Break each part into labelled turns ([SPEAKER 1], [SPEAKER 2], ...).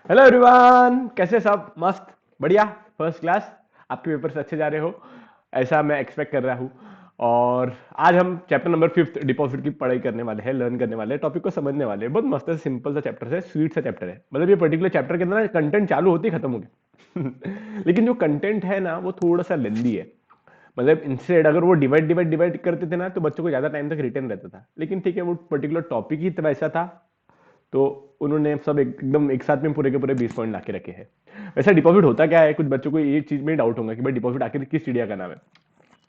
[SPEAKER 1] Hello everyone, कैसे सब? मस्त, बढ़िया, फर्स्ट क्लास। आपके पेपर से अच्छे जा रहे हो ऐसा मैं एक्सपेक्ट कर रहा हूँ। और आज हम चैप्टर नंबर 5 डिपॉजिट की पढ़ाई करने वाले हैं, लर्न करने वाले हैं, टॉपिक को समझने वाले हैं। बहुत मस्त है, सिंपल सा चैप्टर है, स्वीट सा चैप्टर है। मतलब ये पर्टिकुलर चैप्टर के अंदर कंटेंट चालू होती खत्म हो गया लेकिन जो कंटेंट है ना वो थोड़ा सा लेंदी है। मतलब इंस्टेड अगर वो डिवाइड डिवाइड डिवाइड करते थे ना तो बच्चों को ज्यादा टाइम तक रिटेन रहता था। लेकिन ठीक है, वो पर्टिकुलर टॉपिक ही तो वैसा था, तो उन्होंने सब एकदम एक साथ में पूरे के पूरे 20 पॉइंट ला के रखे हैं। वैसे डिपॉजिट होता क्या है, कुछ बच्चों को ये चीज में डाउट होगा कि भाई डिपॉजिट आखिर किस चिड़िया का नाम है।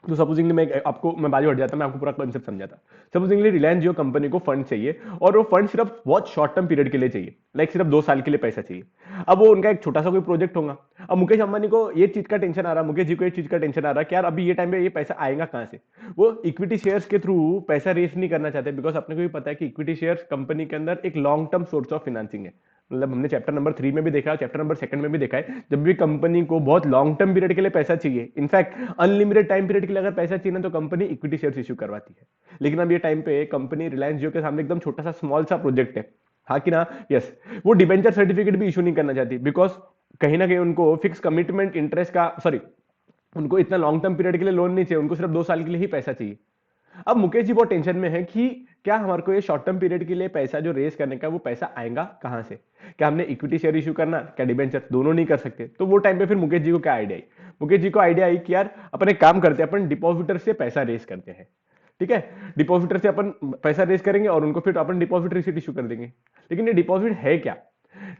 [SPEAKER 1] तो सपोजिंगली मैं बाजू हट जाता, मैं आपको पूरा कॉन्सेप्ट समझाता। सपोजिंगली रिलायंस जियो कंपनी को फंड चाहिए, और वो फंड सिर्फ बहुत शॉर्ट टर्म पीरियड के लिए चाहिए, लाइक सिर्फ 2 साल के लिए पैसा चाहिए। अब वो उनका एक छोटा सा कोई प्रोजेक्ट होगा। अब मुकेश अंबानी को ये चीज का टेंशन आ रहा, मुकेश जी को ये चीज का टेंशन आ रहा कि यार अभी ये टाइम पे ये पैसा आएगा कहां से। वो इक्विटी शेयर्स के थ्रू पैसा रेस नहीं करना चाहते, बिकॉज अपने को भी पता है कि इक्विटी शेयर्स कंपनी के अंदर एक long term source of financing है। मतलब हमने चैप्टर नंबर 3 में भी देखा, चैप्टर नंबर 2 में भी देखा है, जब भी कंपनी को बहुत लॉन्ग टर्म पीरियड के लिए पैसा चाहिए, इनफैक्ट अनलिमिटेड टाइम पीरियड के लिए अगर पैसा चाहिए ना, तो कंपनी इक्विटी शेयर्स इश्यू करवाती है। लेकिन अब ये टाइम पे कंपनी रिलायंस जियो के सामने एकदम छोटा सा स्मॉल सा प्रोजेक्ट है। हाँ कि ना? यस। वो डिबेंचर सर्टिफिकेट भी इशू नहीं करना चाहती, बिकॉज कहीं ना कहीं उनको फिक्स कमिटमेंट इंटरेस्ट का, सॉरी, उनको इतना लॉन्ग टर्म पीरियड के लिए लोन नहीं चाहिए, उनको सिर्फ 2 साल के लिए ही पैसा चाहिए। अब मुकेश जी बहुत टेंशन में है कि क्या हमारे को ये शॉर्ट टर्म पीरियड के लिए पैसा जो रेस करने का, वो पैसा आएगा कहां से। क्या हमने इक्विटी शेयर इशू करना, क्या डिबेंचर, दोनों नहीं कर सकते। तो वो टाइम पे फिर मुकेश जी को क्या आइडिया आई? मुकेश जी को आइडिया आई कि यार अपन एक काम करते हैं, अपन डिपॉजिटर से पैसा रेस करते हैं। ठीक है, डिपॉजिटर से अपन पैसा रेस करेंगे और उनको फिर अपन डिपॉजिट रिसीट इशू कर देंगे। लेकिन ये डिपॉजिट है क्या?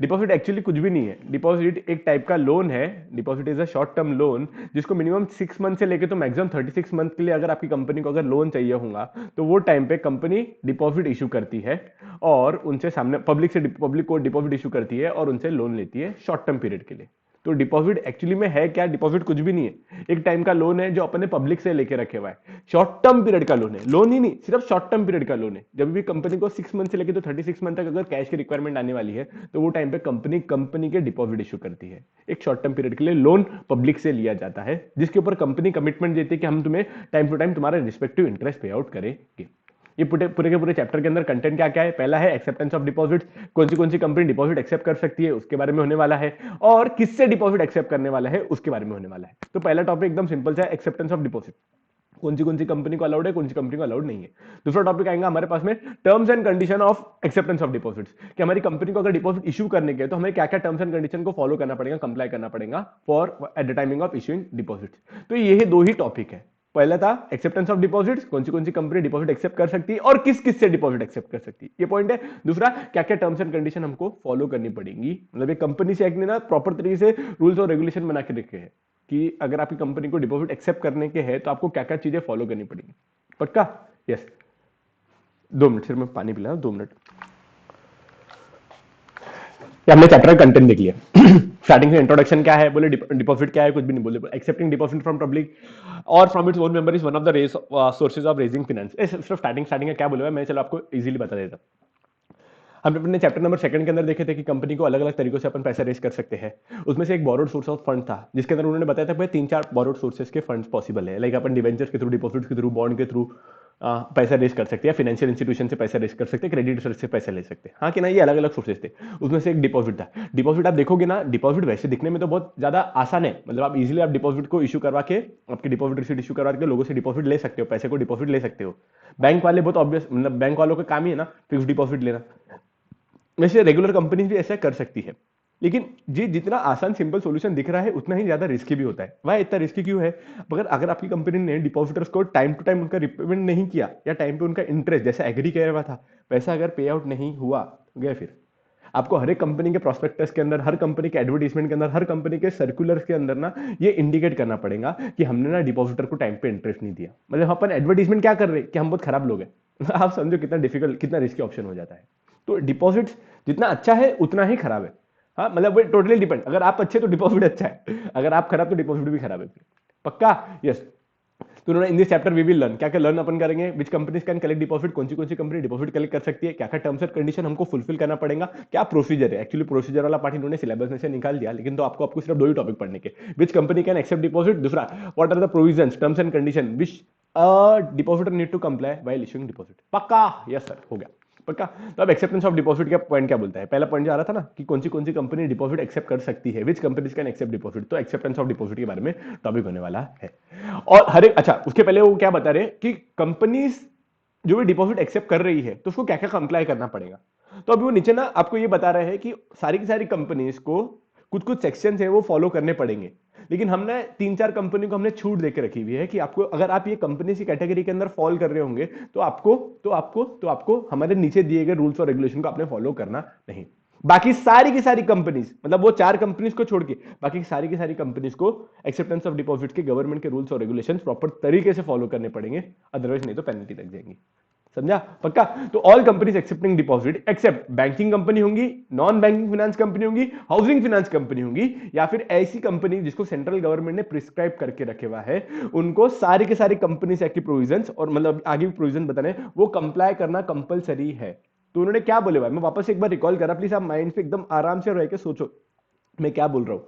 [SPEAKER 1] डिपॉजिट एक्चुअली कुछ भी नहीं है। डिपॉजिट एक टाइप का लोन है। Deposit is a short term loan, जिसको मिनिमम 6 मंथ से लेके तो मैक्सिमम 36 मंथ के लिए अगर आपकी कंपनी को अगर लोन चाहिए होगा, तो वो टाइम पे कंपनी डिपॉजिट इशू करती है, और उनसे सामने पब्लिक को डिपॉजिट इशू करती है और उनसे लोन लेती है शॉर्ट टर्म पीरियड के लिए। तो डिपॉजिट एक्चुअली में है क्या? डिपॉजिट कुछ भी नहीं है, एक टाइम का लोन है जो अपने पब्लिक से लेके रखे हुआ है। शॉर्ट टर्म पीरियड का लोन है, लोन ही नहीं, सिर्फ शॉर्ट टर्म पीरियड का लोन है। जब भी कंपनी को 6 मंथ से लेके तो 36 मंथ तक अगर कैश की रिक्वायरमेंट आने वाली है, तो वो टाइम पे कंपनी कंपनी के डिपॉजिट इशू करती है। एक शॉर्ट टर्म पीरियड के लिए लोन पब्लिक से लिया जाता है, जिसके ऊपर कंपनी कमिटमेंट देती है कि हम तुम्हें टाइम टू टाइम तुम्हारे रिस्पेक्टिव इंटरेस्ट पे आउट करेंगे। ये पूरे पूरे के पूरे चैप्टर के अंदर कंटेंट क्या क्या है? पहला है एक्सेप्टेंस ऑफ डिपॉजिट, कौन सी कंपनी डिपॉजिट एक्सेप्ट कर सकती है उसके बारे में होने वाला है, और किससे डिपॉजिट एक्सेप्ट करने वाला है उसके बारे में होने वाला है। तो पहला टॉपिक एकदम सिंपल सा है, एक्सेप्टेंस ऑफ डिपॉजिट। कौन सी कंपनी को अलाउड है, कौन सी कंपनी को अलाउड नहीं है। दूसरा टॉपिक आएगा हमारे पास में, terms and condition of acceptance of deposits, कि हमारी कंपनी को अगर डिपॉजिट इशू करने के तो हमें क्या क्या टर्म्स एंड कंडीशन को फॉलो करना पड़ेगा, कंप्लाई करना पड़ेगा for at the timing of issuing deposits. तो ये दो ही टॉपिक है। पहला था एक्सेप्टेंस ऑफ डिपॉजिट्स, कौन सी कंपनी डिपॉजिट एक्सेप्ट कर सकती है और किस किस से डिपॉजिट एक्सेप्ट कर सकती है, ये पॉइंट है। दूसरा, क्या क्या टर्म्स एंड कंडीशन हमको फॉलो करनी पड़ेंगी। मतलब एक कंपनी से एक्ट ने ना प्रॉपर तरीके से रूल्स और रेगुलेशन बना के रखे हैं कि अगर आपकी कंपनी को डिपॉजिट एक्सेप्ट करने के हैं तो आपको क्या क्या चीजें फॉलो करनी पड़ेंगी। पक्का? यस। 2 मिनट, सिर्फ मैं पानी पिला, 2 मिनट। ये हमने चैप्टर कंटेंट देख लिया स्टार्टिंग से इंट्रोडक्शन क्या है, बोले डिपॉजिट क्या है, कुछ भी नहीं बोले। एक्सेप्टिंग डिपॉजिट फ्रॉम पब्लिक और from its own member is one of the rare sources of raising finance. सिर्फ स्टार्टिंग स्टार्टिंग का क्या बोला है, मैं चलो आपको इजीली बता देता हूं। हम अपने चैप्टर नंबर 2 के अंदर देखे थे कि कंपनी को अलग अलग तरीकों से अपन पैसा रेस कर सकते हैं। उसमें से एक बोरोड सोर्स ऑफ फंड था, जिसके अंदर उन्होंने बताया था भाई 3-4 बोरोड सोर्सेज के फंड्स पॉसिबल है। लाइक अपन डिवेंचर्स के थ्रू, डिपॉजिट के थ्रू, बॉन्ड के थ्रू पैसा रेस कर सकते हैं, फाइनेंशियल इंस्टीट्यूशन से पैसा रेस कर सकते हैं, क्रेडिट सोर्स से पैसा ले सकते हैं। हाँ कि ना? ये अलग अलग सोर्सेज थे। उसमें से एक डिपॉजिट था। डिपॉजिट आप देखोगे ना, डिपॉजिट वैसे दिखने में तो बहुत ज्यादा आसान है। मतलब आप इजीली आप डिपॉजिट को इशू करवा के, आपकी डिपॉजिट रिसीट इशू करवा के लोगों से डिपॉजिट ले सकते हो, पैसे को डिपॉजिट ले सकते हो। बैंक वाले बहुत ऑब्वियस, मतलब बैंक वालों का काम ही है ना फिक्स डिपॉजिट लेना। वैसे रेगुलर कंपनीज भी ऐसा कर सकती है। लेकिन जी जितना आसान सिंपल सॉल्यूशन दिख रहा है, उतना ही ज्यादा रिस्की भी होता है। वह इतना रिस्की क्यों है? अगर अगर आपकी कंपनी ने डिपॉजिटर्स को टाइम टू टाइम उनका रिपेमेंट नहीं किया, या टाइम पे उनका इंटरेस्ट जैसा एग्री किया हुआ था वैसा अगर पे आउट नहीं हुआ गया, फिर आपको हर एक कंपनी के प्रोस्पेक्टस के अंदर, हर कंपनी के एडवर्टीजमेंट के अंदर, हर कंपनी के सर्कुलर्स के अंदर ना ये इंडिकेट करना पड़ेगा कि हमने ना डिपॉजिटर को टाइम पे इंटरेस्ट नहीं दिया। मतलब अपन एडवर्टीजमेंट क्या कर रहे हैं कि हम बहुत खराब लोग हैं आप समझो कितना डिफिकल्ट, कितना रिस्की ऑप्शन हो जाता है। तो डिपॉजिट जितना अच्छा है उतना ही खराब है। हाँ, मतलब वो टोटली डिपेंड। अगर आप अच्छे तो डिपॉजिट अच्छा है, अगर आप खराब तो डिपॉजिट भी खराब है। पक्का? यस। तो उन्होंने in this chapter we will learn, क्या क्या लर्न अपन करेंगे, which companies can collect deposit, कौन सी कंपनी डिपॉजिट कलेक्ट कर सकती है, क्या क्या टर्म्स एंड कंडीशन हमको फुलफिल करना पड़ेगा, क्या प्रोसीजर है। एक्चुअली प्रोसीजर वाला पार्ट इन्होंने सिलेबस में से निकाल दिया, लेकिन तो आपको सिर्फ 2 ही टॉपिक पढ़ने के, which company can accept deposit, दूसरा what are the provisions, terms and condition which depositor need to comply while issuing deposit. पक्का? यस सर, हो गया। पक्का। तो अब एक्सेप्टेंस ऑफ डिपॉजिट का पॉइंट क्या बोलता है? पहला पॉइंट जो आ रहा था ना कि कौन सी कंपनी डिपॉजिट एक्सेप्ट कर सकती है, which companies can accept deposit, तो एक्सेप्टेंस ऑफ डिपॉजिट के बारे में टॉपिक होने वाला है। और हर एक, अच्छा उसके पहले वो क्या बता रहे कि कंपनीज जो भी डिपॉजिट एक्सेप्ट कर रही है तो उसको क्या क्या कंप्लाई करना पड़ेगा। तो अभी वो नीचे ना आपको ये बता रहे हैं कि सारी की सारी कंपनीज को कुछ कुछ सेक्शंस है वो फॉलो करने पड़ेंगे, लेकिन हमने तीन चार कंपनी को हमने छूट देके रखी हुई है कि आपको, अगर आप ये कंपनी की कैटेगरी के अंदर फॉल कर रहे होंगे तो आपको हमारे नीचे दिए गए रूल्स और रेगुलेशन को आपने फॉलो करना नहीं। बाकी सारी की सारी कंपनीज, मतलब वो चार कंपनीज को छोड़ के बाकी की सारी कंपनीज को एक्सेप्टेंस ऑफ डिपॉजिट के गवर्नमेंट के रूल्स और रेगुलेशंस प्रॉपर तरीके से फॉलो करने पड़ेंगे, अदरवाइज नहीं तो पेनल्टी लग जाएंगी। समझा? पक्का। तो all companies accepting deposit except banking company होंगी, नॉन बैंकिंग फाइनेंस कंपनी होंगी, हाउसिंग फाइनेंस कंपनी होंगी, या फिर ऐसी कंपनी जिसको सेंट्रल गवर्नमेंट ने प्रिस्क्राइब करके रखे हुआ है, उनको सारी के सारी कंपनीज एक्ट की प्रोविजंस और मतलब आगे भी प्रोविजन बताने वो कंप्लाई करना कंपलसरी है। तो उन्होंने क्या बोले भाई, मैं वापस एक बार रिकॉल करा, प्लीज आप माइंड पे एकदम आराम से रह के सोचो मैं क्या बोल रहा हूं।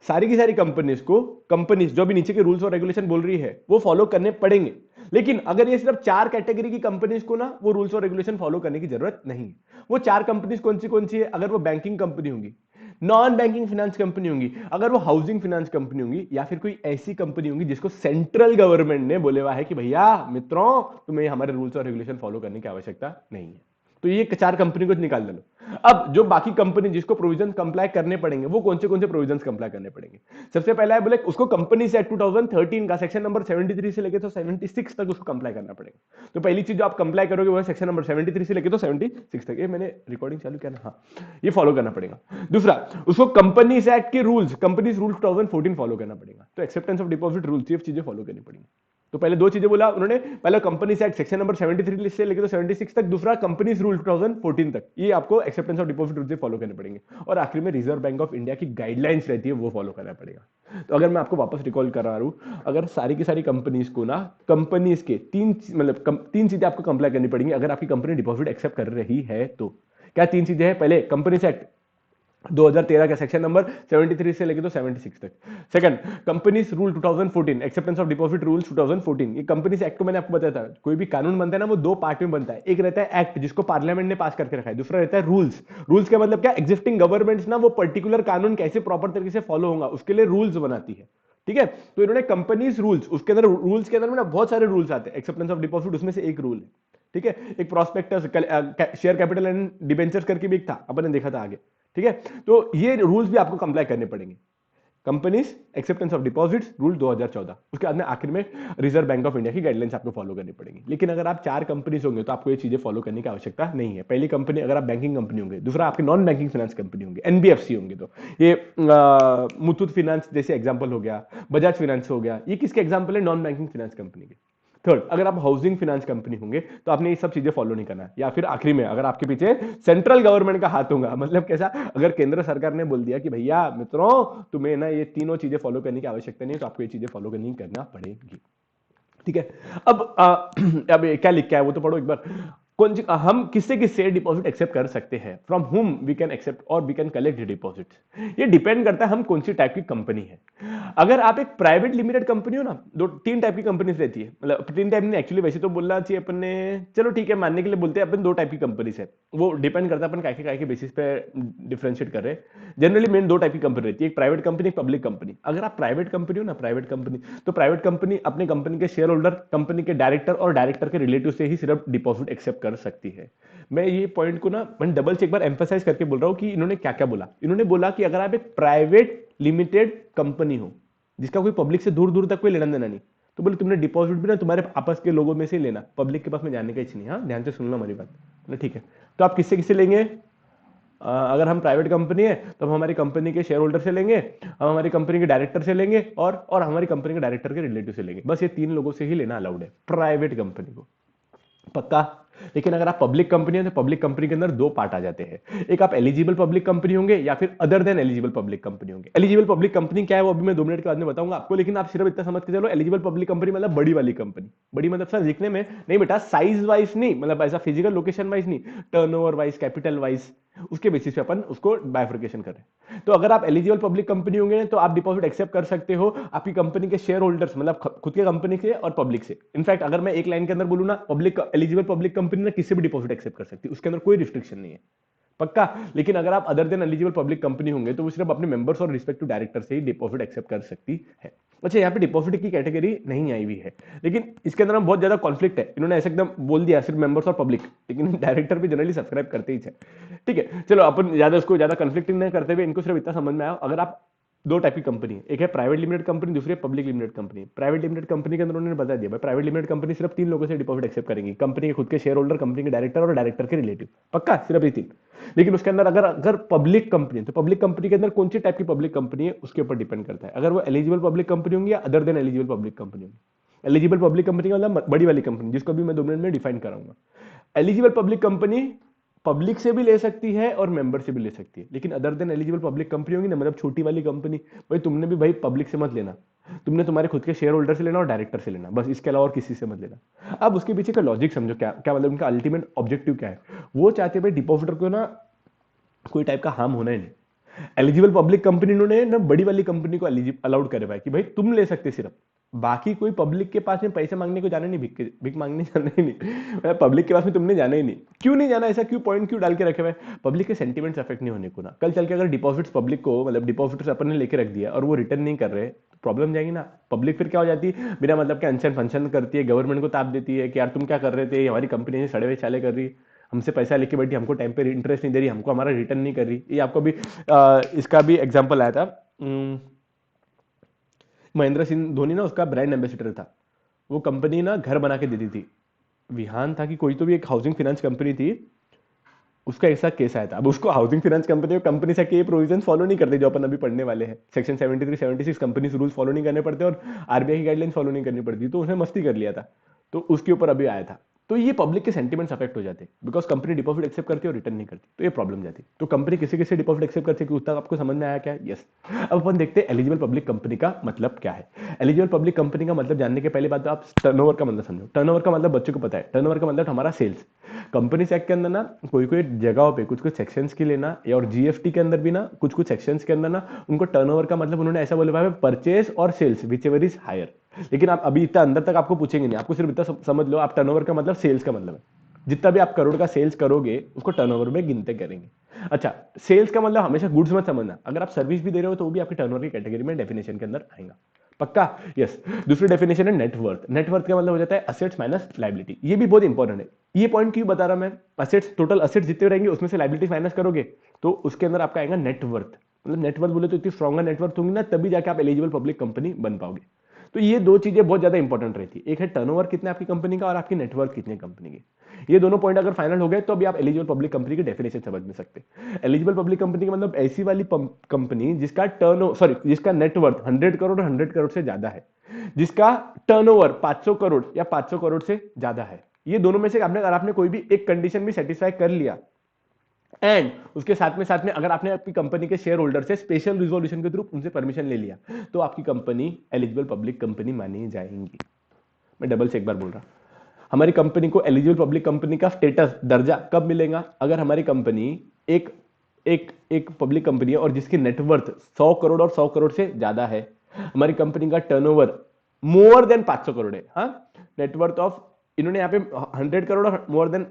[SPEAKER 1] सारी की सारी कंपनीज को, कंपनीज जो भी नीचे के रूल्स और रेगुलेशन बोल रही है वो फॉलो करने पड़ेंगे, लेकिन अगर ये सिर्फ चार कैटेगरी की कंपनीज को ना वो रूल्स और रेगुलेशन फॉलो करने की जरूरत नहीं है। वो चार कंपनीज कौन सी है? अगर वो बैंकिंग कंपनी होंगी, नॉन बैंकिंग फाइनेंस कंपनी होंगी, अगर वो हाउसिंग फाइनेंस कंपनी होंगी, या फिर कोई ऐसी कंपनी होंगी जिसको सेंट्रल गवर्नमेंट ने बोले हुआ है कि भैया मित्रों तुम्हें हमारे रूल्स और रेगुलेशन फॉलो करने की आवश्यकता नहीं है। तो ये चार कंपनी को निकाल दे लो। अब जो बाकी कंपनी जिसको प्रोविजन कंप्लाई करने पड़ेंगे वो कौन से प्रोविजन कंप्लाई करने पड़ेंगे? सबसे पहला है बोले उसको कंपनी से 2013 का सेक्शन नंबर 73 से लेके तो 76 तक उसको कंप्लाई करना पड़ेगा। तो पहली चीज जो आप कंप्लाई करोगे वो है सेक्शन नंबर 73 से लेके तो 76 तक। ये मैंने रिकॉर्डिंग चालू किया ना, हाँ, ये फॉलो करना पड़ेगा। दूसरा, उसको कंपनीज एक्ट के रूल्स, कंपनीज रूल 2014 फॉलो करना पड़ेगा। तो एक्सेप्टेंस ऑफ डिपॉजिट रूल्स, ये चीजें फॉलो करनी पड़ेंगी। तो पहले दो चीजें बोला उन्होंने, पहला कंपनीज एक्ट सेक्शन नंबर 73 से लेकर तो 76 तक, दूसरा कंपनीज रूल 2014 तक, ये आपको एक्सेप्टेंस ऑफ डिपॉजिट रूल से फॉलो करने पड़ेंगे। और आखिर में रिजर्व बैंक ऑफ इंडिया की गाइडलाइंस रहती है वो फॉलो करना पड़ेगा। तो अगर मैं आपको वापस रिकॉल कर रहा हूं, अगर सारी की सारी कंपनीज को ना, कंपनीज के तीन चीजें आपको कंप्लाई करनी पड़ेंगी अगर आपकी कंपनी डिपॉजिट एक्सेप्ट कर रही है तो। क्या तीन चीजें हैं? पहले कंपनीज एक्ट 2013 का सेक्शन नंबर 73 से लेके तो 76 तक। Second, companies rule 2014, acceptance of deposit rules 2014। ये कंपनीज एक्ट को मैंने आपको बताया था, कोई भी कानून बनता है ना वो दो पार्ट में बनता है। एक रहता है एक्ट जिसको पार्लियामेंट ने पास करके रखा है, दूसरा रहता है रूल्स। रूल्स का मतलब क्या? एग्जिस्टिंग गवर्नमेंट्स ना वो पर्टिकुलर कानून कैसे प्रॉपर तरीके से फॉलो होगा उसके लिए रूल्स बनाती है। ठीक है, तो इन्होंने कंपनीज रूल्स, उसके अंदर रूल्स के अंदर में ना बहुत सारे रूल्स आते हैं, एक्सेप्टेंस ऑफ डिपॉजिट उसमें से एक रूल है। ठीक है, एक prospectus, share capital and debentures करके भी एक था, अपन ने देखा था आगे। ठीक है, तो ये रूल्स भी आपको कंप्लाई करने पड़ेंगे। Companies acceptance of deposits rule 2014, उसके बाद में आखिर में रिजर्व बैंक ऑफ इंडिया की गाइडलाइंस आपको फॉलो करनी पड़ेगी। लेकिन अगर आप चार कंपनीज होंगे तो आपको ये चीजें फॉलो करने की आवश्यकता नहीं है। पहली कंपनी अगर आप बैंकिंग कंपनी होंगे, दूसरा आपके नॉन बैंकिंग फाइनेंस कंपनी होंगे, एनबीएफसी होंगे, तो ये मुथूट फाइनेंस जैसे एग्जांपल हो गया, बजाज फाइनेंस हो गया, ये किसके एग्जांपल है? नॉन बैंकिंग फाइनेंस कंपनी के। थर्ड, अगर आप हाउसिंग फाइनेंस कंपनी होंगे तो आपने ये सब चीजें फॉलो नहीं करना है। या फिर आखिरी में अगर आपके पीछे सेंट्रल गवर्नमेंट का हाथ होगा, मतलब कैसा? अगर केंद्र सरकार ने बोल दिया कि भैया मित्रों तुम्हें ना ये तीनों चीजें फॉलो करने की आवश्यकता नहीं, तो आपको ये चीजें फॉलो करना पड़ेगी। ठीक है, अब अब क्या लिख के है वो तो पढ़ो एक बार। हम किससे किससे डिपॉजिट एक्सेप्ट कर सकते हैं? From whom we can accept और वी कैन कलेक्ट डिपॉजिट। ये डिपेंड करता है हम कौन सी टाइप की कंपनी है। अगर आप एक प्राइवेट लिमिटेड कंपनी हो ना, दो तीन टाइप की कंपनीज रहती है, मतलब तीन टाइप नहीं, एक्चुअली वैसे तो बोलना चाहिए अपन ने, चलो ठीक है मानने के लिए बोलते हैं अपन दो टाइप की कंपनीज है। वो डिपेंड करता है अपन काय के बेसिस पे डिफरेंशिएट कर रहे हैं। जनरली मेन दो टाइप की कंपनी रहती है, एक प्राइवेट कंपनी, एक पब्लिक कंपनी। अगर आप प्राइवेट कंपनी हो ना, प्राइवेट कंपनी, तो प्राइवेट कंपनी अपने कंपनी के शेयर होल्डर, कंपनी के डायरेक्टर और डायरेक्टर के रिलेटिव से ही सिर्फ डिपॉजिट एक्सेप्ट कर सकती है। मैं ये पॉइंट को ना मैं डबल से एक बार एम्फसाइज करके बोल रहा हूं कि इन्होंने क्या क्या बोला। इन्होंने बोला कि अगर आप एक प्राइवेट लिमिटेड कंपनी हो जिसका कोई पब्लिक से दूर दूर तक कोई लेना देना नहीं, तो बोले तुमने डिपॉजिट भी ना तुम्हारे आपस के लोगों में से लेना, पब्लिक के पास में जाने का इच्छा नहीं। हाँ, ध्यान से सुन लो हमारी बात। बोले ठीक है, तो आप किससे किससे लेंगे? अगर हम प्राइवेट कंपनी है तो हम हमारी कंपनी के शेयर होल्डर से लेंगे, हम हमारी कंपनी के डायरेक्टर से लेंगे और हमारी कंपनी के डायरेक्टर के रिलेटिव से लेंगे। बस ये तीन लोगों से ही लेना अलाउड है प्राइवेट कंपनी को। पक्का? लेकिन अगर आप पब्लिक कंपनी है तो पब्लिक कंपनी के अंदर दो पार्ट आ जाते हैं। एक आप एलिजिबल पब्लिक कंपनी होंगे या फिर other than eligible public company होंगे। एलिजिबल पब्लिक कंपनी क्या है वो अभी मैं 2 मिनट के बाद में बताऊंगा आपको, लेकिन आप सिर्फ इतना समझ के चलो, एलिजिबल पब्लिक कंपनी मतलब बड़ी वाली कंपनी। बड़ी मतलब सर दिखने में नहीं बेटा, साइज वाइज नहीं, मतलब ऐसा फिजिकल लोकेशन वाइज नहीं, टर्नओवर वाइज, कैपिटल वाइज, उसके बेसिस पे अपन उसको बाइफर्केशन करें। तो अगर आप एलिजिबल पब्लिक कंपनी होंगे तो आप डिपॉजिट एक्सेप्ट कर सकते हो आपकी कंपनी के शेयर होल्डर्स, मतलब खुद के कंपनी से और पब्लिक से। इनफैक्ट अगर मैं एक लाइन के अंदर बोलूँ ना, पब्लिक एलिजिबल पब्लिक कंपनी ना किसी भी डिपॉजिट एक्सेप्ट कर सकती है, उसके अंदर कोई रिस्ट्रिक्शन नहीं है, पक्का। लेकिन अगर आप other than eligible public company होंगे तो वो सिर्फ अपने मेंबर्स और रिस्पेक्टिव डायरेक्टर से ही डिपॉजिट एक्सेप्ट कर सकती है। अच्छा, यहाँ पे डिपॉजिट की कैटेगरी नहीं आई हुई है, लेकिन इसके अंदर बहुत ज्यादा कॉन्फ्लिक्ट है। इन्होंने ऐसे एकदम बोल दिया सिर्फ मेंबर्स और पब्लिक, लेकिन डायरेक्टर भी जनरली सब्सक्राइब करते ही है। ठीक है, चलो अपन ज्यादा उसको ज्यादा कन्फ्लिक्टिंग नहीं करते हुए इनको सिर्फ इतना समझ में आया। अगर आप दो टाइप की कंपनी है, एक है प्राइवेट लिमिटेड कंपनी, दूसरी है public limited company. Private limited company के अंदर उन्होंने बता दिया भाई प्राइवेट लिमिटेड कंपनी सिर्फ 3 लोगों से डिपॉजिट एक्सेप्ट करेंगी, कंपनी के खुद के शेयर होल्डर, कंपनी के डायरेक्टर और डायरेक्टर के रिलेटिव, पक्का सिर्फ ये 3। लेकिन उसके अंदर अगर अगर पब्लिक कंपनी, तो पब्लिक कंपनी के अंदर कौन सी टाइप की पब्लिक कंपनी है उसके ऊपर डिपेंड करता है, अगर वो एलिजिबल पब्लिक कंपनी होंगी या other than eligible public company होंगी। एलिजिबल पब्लिक कंपनी का मतलब बड़ी वाली कंपनी, जिसको भी मैं 2 मिनट में डिफाइन कराऊंगा। एलिजिबल पब्लिक कंपनी पब्लिक से भी ले सकती है और मेंबर से भी ले सकती है, लेकिन other than eligible public company होगी ना, मतलब छोटी वाली कंपनी, भाई तुमने भी भाई पब्लिक से मत लेना, तुमने तुम्हारे खुद के शेयर होल्डर से लेना और डायरेक्टर से लेना, बस इसके अलावा और किसी से मत लेना। अब उसके पीछे का लॉजिक समझो, क्या क्या मतलब उनका अल्टीमेट ऑब्जेक्टिव क्या है। वो चाहते हैं भाई डिपॉजिटर को ना कोई टाइप का हार्म होना ही नहीं। एलिजिबल पब्लिक कंपनी ने ना बड़ी वाली कंपनी को अलाउड करे भाई कि भाई तुम ले सकते सिर्फ, बाकी कोई पब्लिक के पास में पैसे मांगने को जाना नहीं, भिक मांगने जाना ही नहीं, पब्लिक के पास में तुमने जाना ही नहीं। क्यों नहीं जाना, ऐसा क्यों पॉइंट क्यों डाल के रखे हुए, पब्लिक के सेंटीमेंट्स अफेक्ट नहीं होने को ना। कल चल के अगर डिपॉजिट्स पब्लिक को, मतलब डिपॉजिट्स अपन ने लेके रख दिया और वो रिटर्न नहीं कर रहे तो प्रॉब्लम जाएगी ना। पब्लिक फिर क्या हो जाती है, बिना मतलब के अनशन फंक्शन करती है, गवर्नमेंट को ताप देती है कि यार तुम क्या कर रहे थे, हमारी कंपनी से सड़े हुए चाले कर रही, हमसे पैसा लेके बैठी, हमको टाइम पे इंटरेस्ट नहीं दे रही, हमको हमारा रिटर्न नहीं कर रही। ये आपको भी इसका भी एग्जांपल आया था। महेंद्र सिंह धोनी ना उसका ब्रांड एम्बेसडर था, वो कंपनी ना घर बना के देती थी, विहान था कि कोई तो भी एक हाउसिंग फाइनेंस कंपनी थी, उसका ऐसा केस आया था। अब उसको हाउसिंग फाइनेंस कंपनी से के प्रोविजन फॉलो नहीं करते जो अपन अभी पढ़ने वाले हैं, सेक्शन 73 76 कंपनी रूल्स फॉलो नहीं करने पड़ते और आरबीआई की गाइडलाइन फॉलो नहीं करनी पड़ती, तो उसने मस्ती कर लिया था, तो उसके ऊपर अभी आया था। तो ये पब्लिक के सेंटीमेंट्स अफेक्ट हो जाते हैं, बिकॉज कंपनी डिपॉजिट एक्सेप्ट करती है और रिटर्न नहीं करती, तो ये प्रॉब्लम जाती है। तो कंपनी किसी किसी डिपॉजिट एक्सेप्ट करती है, उतना आपको समझ में आया क्या? यस। अब अपन देखते हैं एलिजिबल पब्लिक कंपनी का मतलब क्या है। एलिजिबल पब्लिक कंपनी का मतलब जानने के पहले बात तो आप टर्नओवर का मतलब समझो। टर्नओवर का मतलब बच्चों को पता है, टर्नओवर का मतलब हमारा सेल्स। कंपनी एक्ट के अंदर ना कोई कोई जगहों पे कुछ कुछ सेक्शंस के लिए ना, और जीएफटी के अंदर भी ना कुछ कुछ सेक्शंस के अंदर ना उनको टर्नओवर का मतलब उन्होंने ऐसा बोला है परचेज और sales whichever is higher. लेकिन आप अभी इतना अंदर तक आपको पूछेंगे नहीं, आपको सिर्फ इतना समझ लो, आप टर्नओवर का मतलब सेल्स का मतलब है, जितना भी आप करोड़ का सेल्स करोगे उसको टर्नओवर में गिनते करेंगे। अच्छा, सेल्स का मतलब हमेशा गुड्स मत समझना, अगर आप सर्विस भी दे रहे हो तो वो भी आपके टर्नओवर की कैटेगरी में डेफिनेशन के अंदर आएगा, पक्का। यस। दूसरी डेफिनेशन है नेटवर्थ। नेटवर्थ का मतलब हो जाता है असेट्स माइनस लायबिलिटी। ये भी बहुत इंपॉर्टेंट है, ये पॉइंट क्यों बता रहा मैं, असेट्स टोटल असेट्स जितने रहेंगे उसमें से लायबिलिटी माइनस करोगे तो उसके अंदर आपका आएगा नेटवर्थ। मतलब नेटवर्थ बोले तो इतनी स्ट्रॉन्गर नेटवर्थ होंगी ना तभी जाके आप एलिजिबल पब्लिक कंपनी बन पाओगे। तो ये दो चीजें बहुत ज्यादा इंपॉर्टेंट रहती है, एक है टर्नओवर कितना आपकी कंपनी का और आपकी नेटवर्थ कितनी कंपनी की। ये दोनों पॉइंट अगर फाइनल हो गए तो अभी आप एलिजिबल पब्लिक कंपनी की डेफिनेशन समझ में सकते हैं। एलिजिबल पब्लिक कंपनी का मतलब ऐसी वाली कंपनी जिसका जिसका नेटवर्थ 100 करोड़ और 100 करोड़ से ज्यादा है, जिसका टर्नओवर 500 करोड़ या 500 करोड़ से ज्यादा है। ये दोनों में से अगर आपने कोई भी एक कंडीशन भी सेटिस्फाई कर लिया एंड उसके साथ में अगर आपने आपकी कंपनी के शेयर होल्डर से स्पेशल रिजोल्यूशन के थ्रू उनसे परमिशन ले लिया तो आपकी कंपनी एलिजिबल पब्लिक कंपनी मानी जाएंगी। मैं डबल से एक बार बोल रहा, हमारी कंपनी को एलिजिबल पब्लिक कंपनी का स्टेटस दर्जा कब मिलेगा, अगर हमारी कंपनी एक एक एक पब्लिक कंपनी है और जिसकी नेटवर्थ 100 करोड़ और 100 करोड़ से ज्यादा है, हमारी कंपनी का टर्नओवर मोर देन 500 करोड़ है, हाँ, नेटवर्थ ऑफ, इन्होंने यहाँ पे 100 करोड़ और मोर देन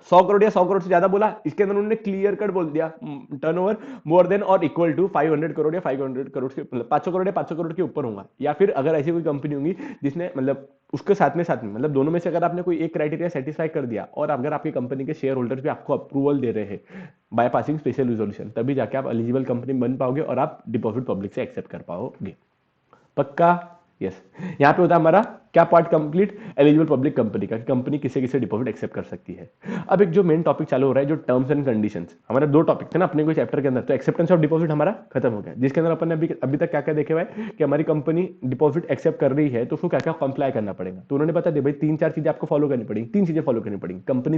[SPEAKER 1] 100 करोड़ या 100 करोड़ से ज्यादा बोला, इसके अंदर उन्होंने क्लियर कट बोल दिया टर्नओवर मोर देन और इक्वल टू 500 करोड़ या 500 करोड़ के, मतलब 500 करोड़ या 500 करोड़ के ऊपर होगा। या फिर अगर ऐसी कोई कंपनी होगी जिसने मतलब उसके साथ में मतलब दोनों में से अगर आपने कोई एक क्राइटेरिया सेटिस्फाई कर दिया और अगर आपकी कंपनी के शेयर होल्डर्स भी आपको अप्रूवल दे रहे हैं बाय पासिंग स्पेशल रिजोल्यूशन, तभी जाके आप एलिजिबल कंपनी बन पाओगे और आप डिपॉजिट पब्लिक से एक्सेप्ट कर पाओगे, पक्का। यस। यहाँ पे होता है हमारा क्या part complete, eligible public company का, कंपनी किसे किसे डिपॉजिट एक्सेप्ट कर सकती है। अब एक जो मेन टॉपिक चालू हो रहा है, जो टर्म्स एंड कंडीशंस, हमारे दो टॉपिक थे ना अपने कोई चैप्टर के अंदर, तो एक्सेप्टेंस ऑफ डिपॉजिट हमारा खत्म हो गया, जिसके अंदर अपन ने अभी तक क्या क्या देखे हुए कि हमारी कंपनी डिपॉजिट एक्सेप्ट कर रही है तो उसको क्या क्या कंप्लाई करना पड़ेगा। तो उन्होंने बता दिया भाई 3-4 चीजें आपको फॉलो करनी पड़ेगी, 3 चीजें फॉलो करनी पड़ेगी, कंपनी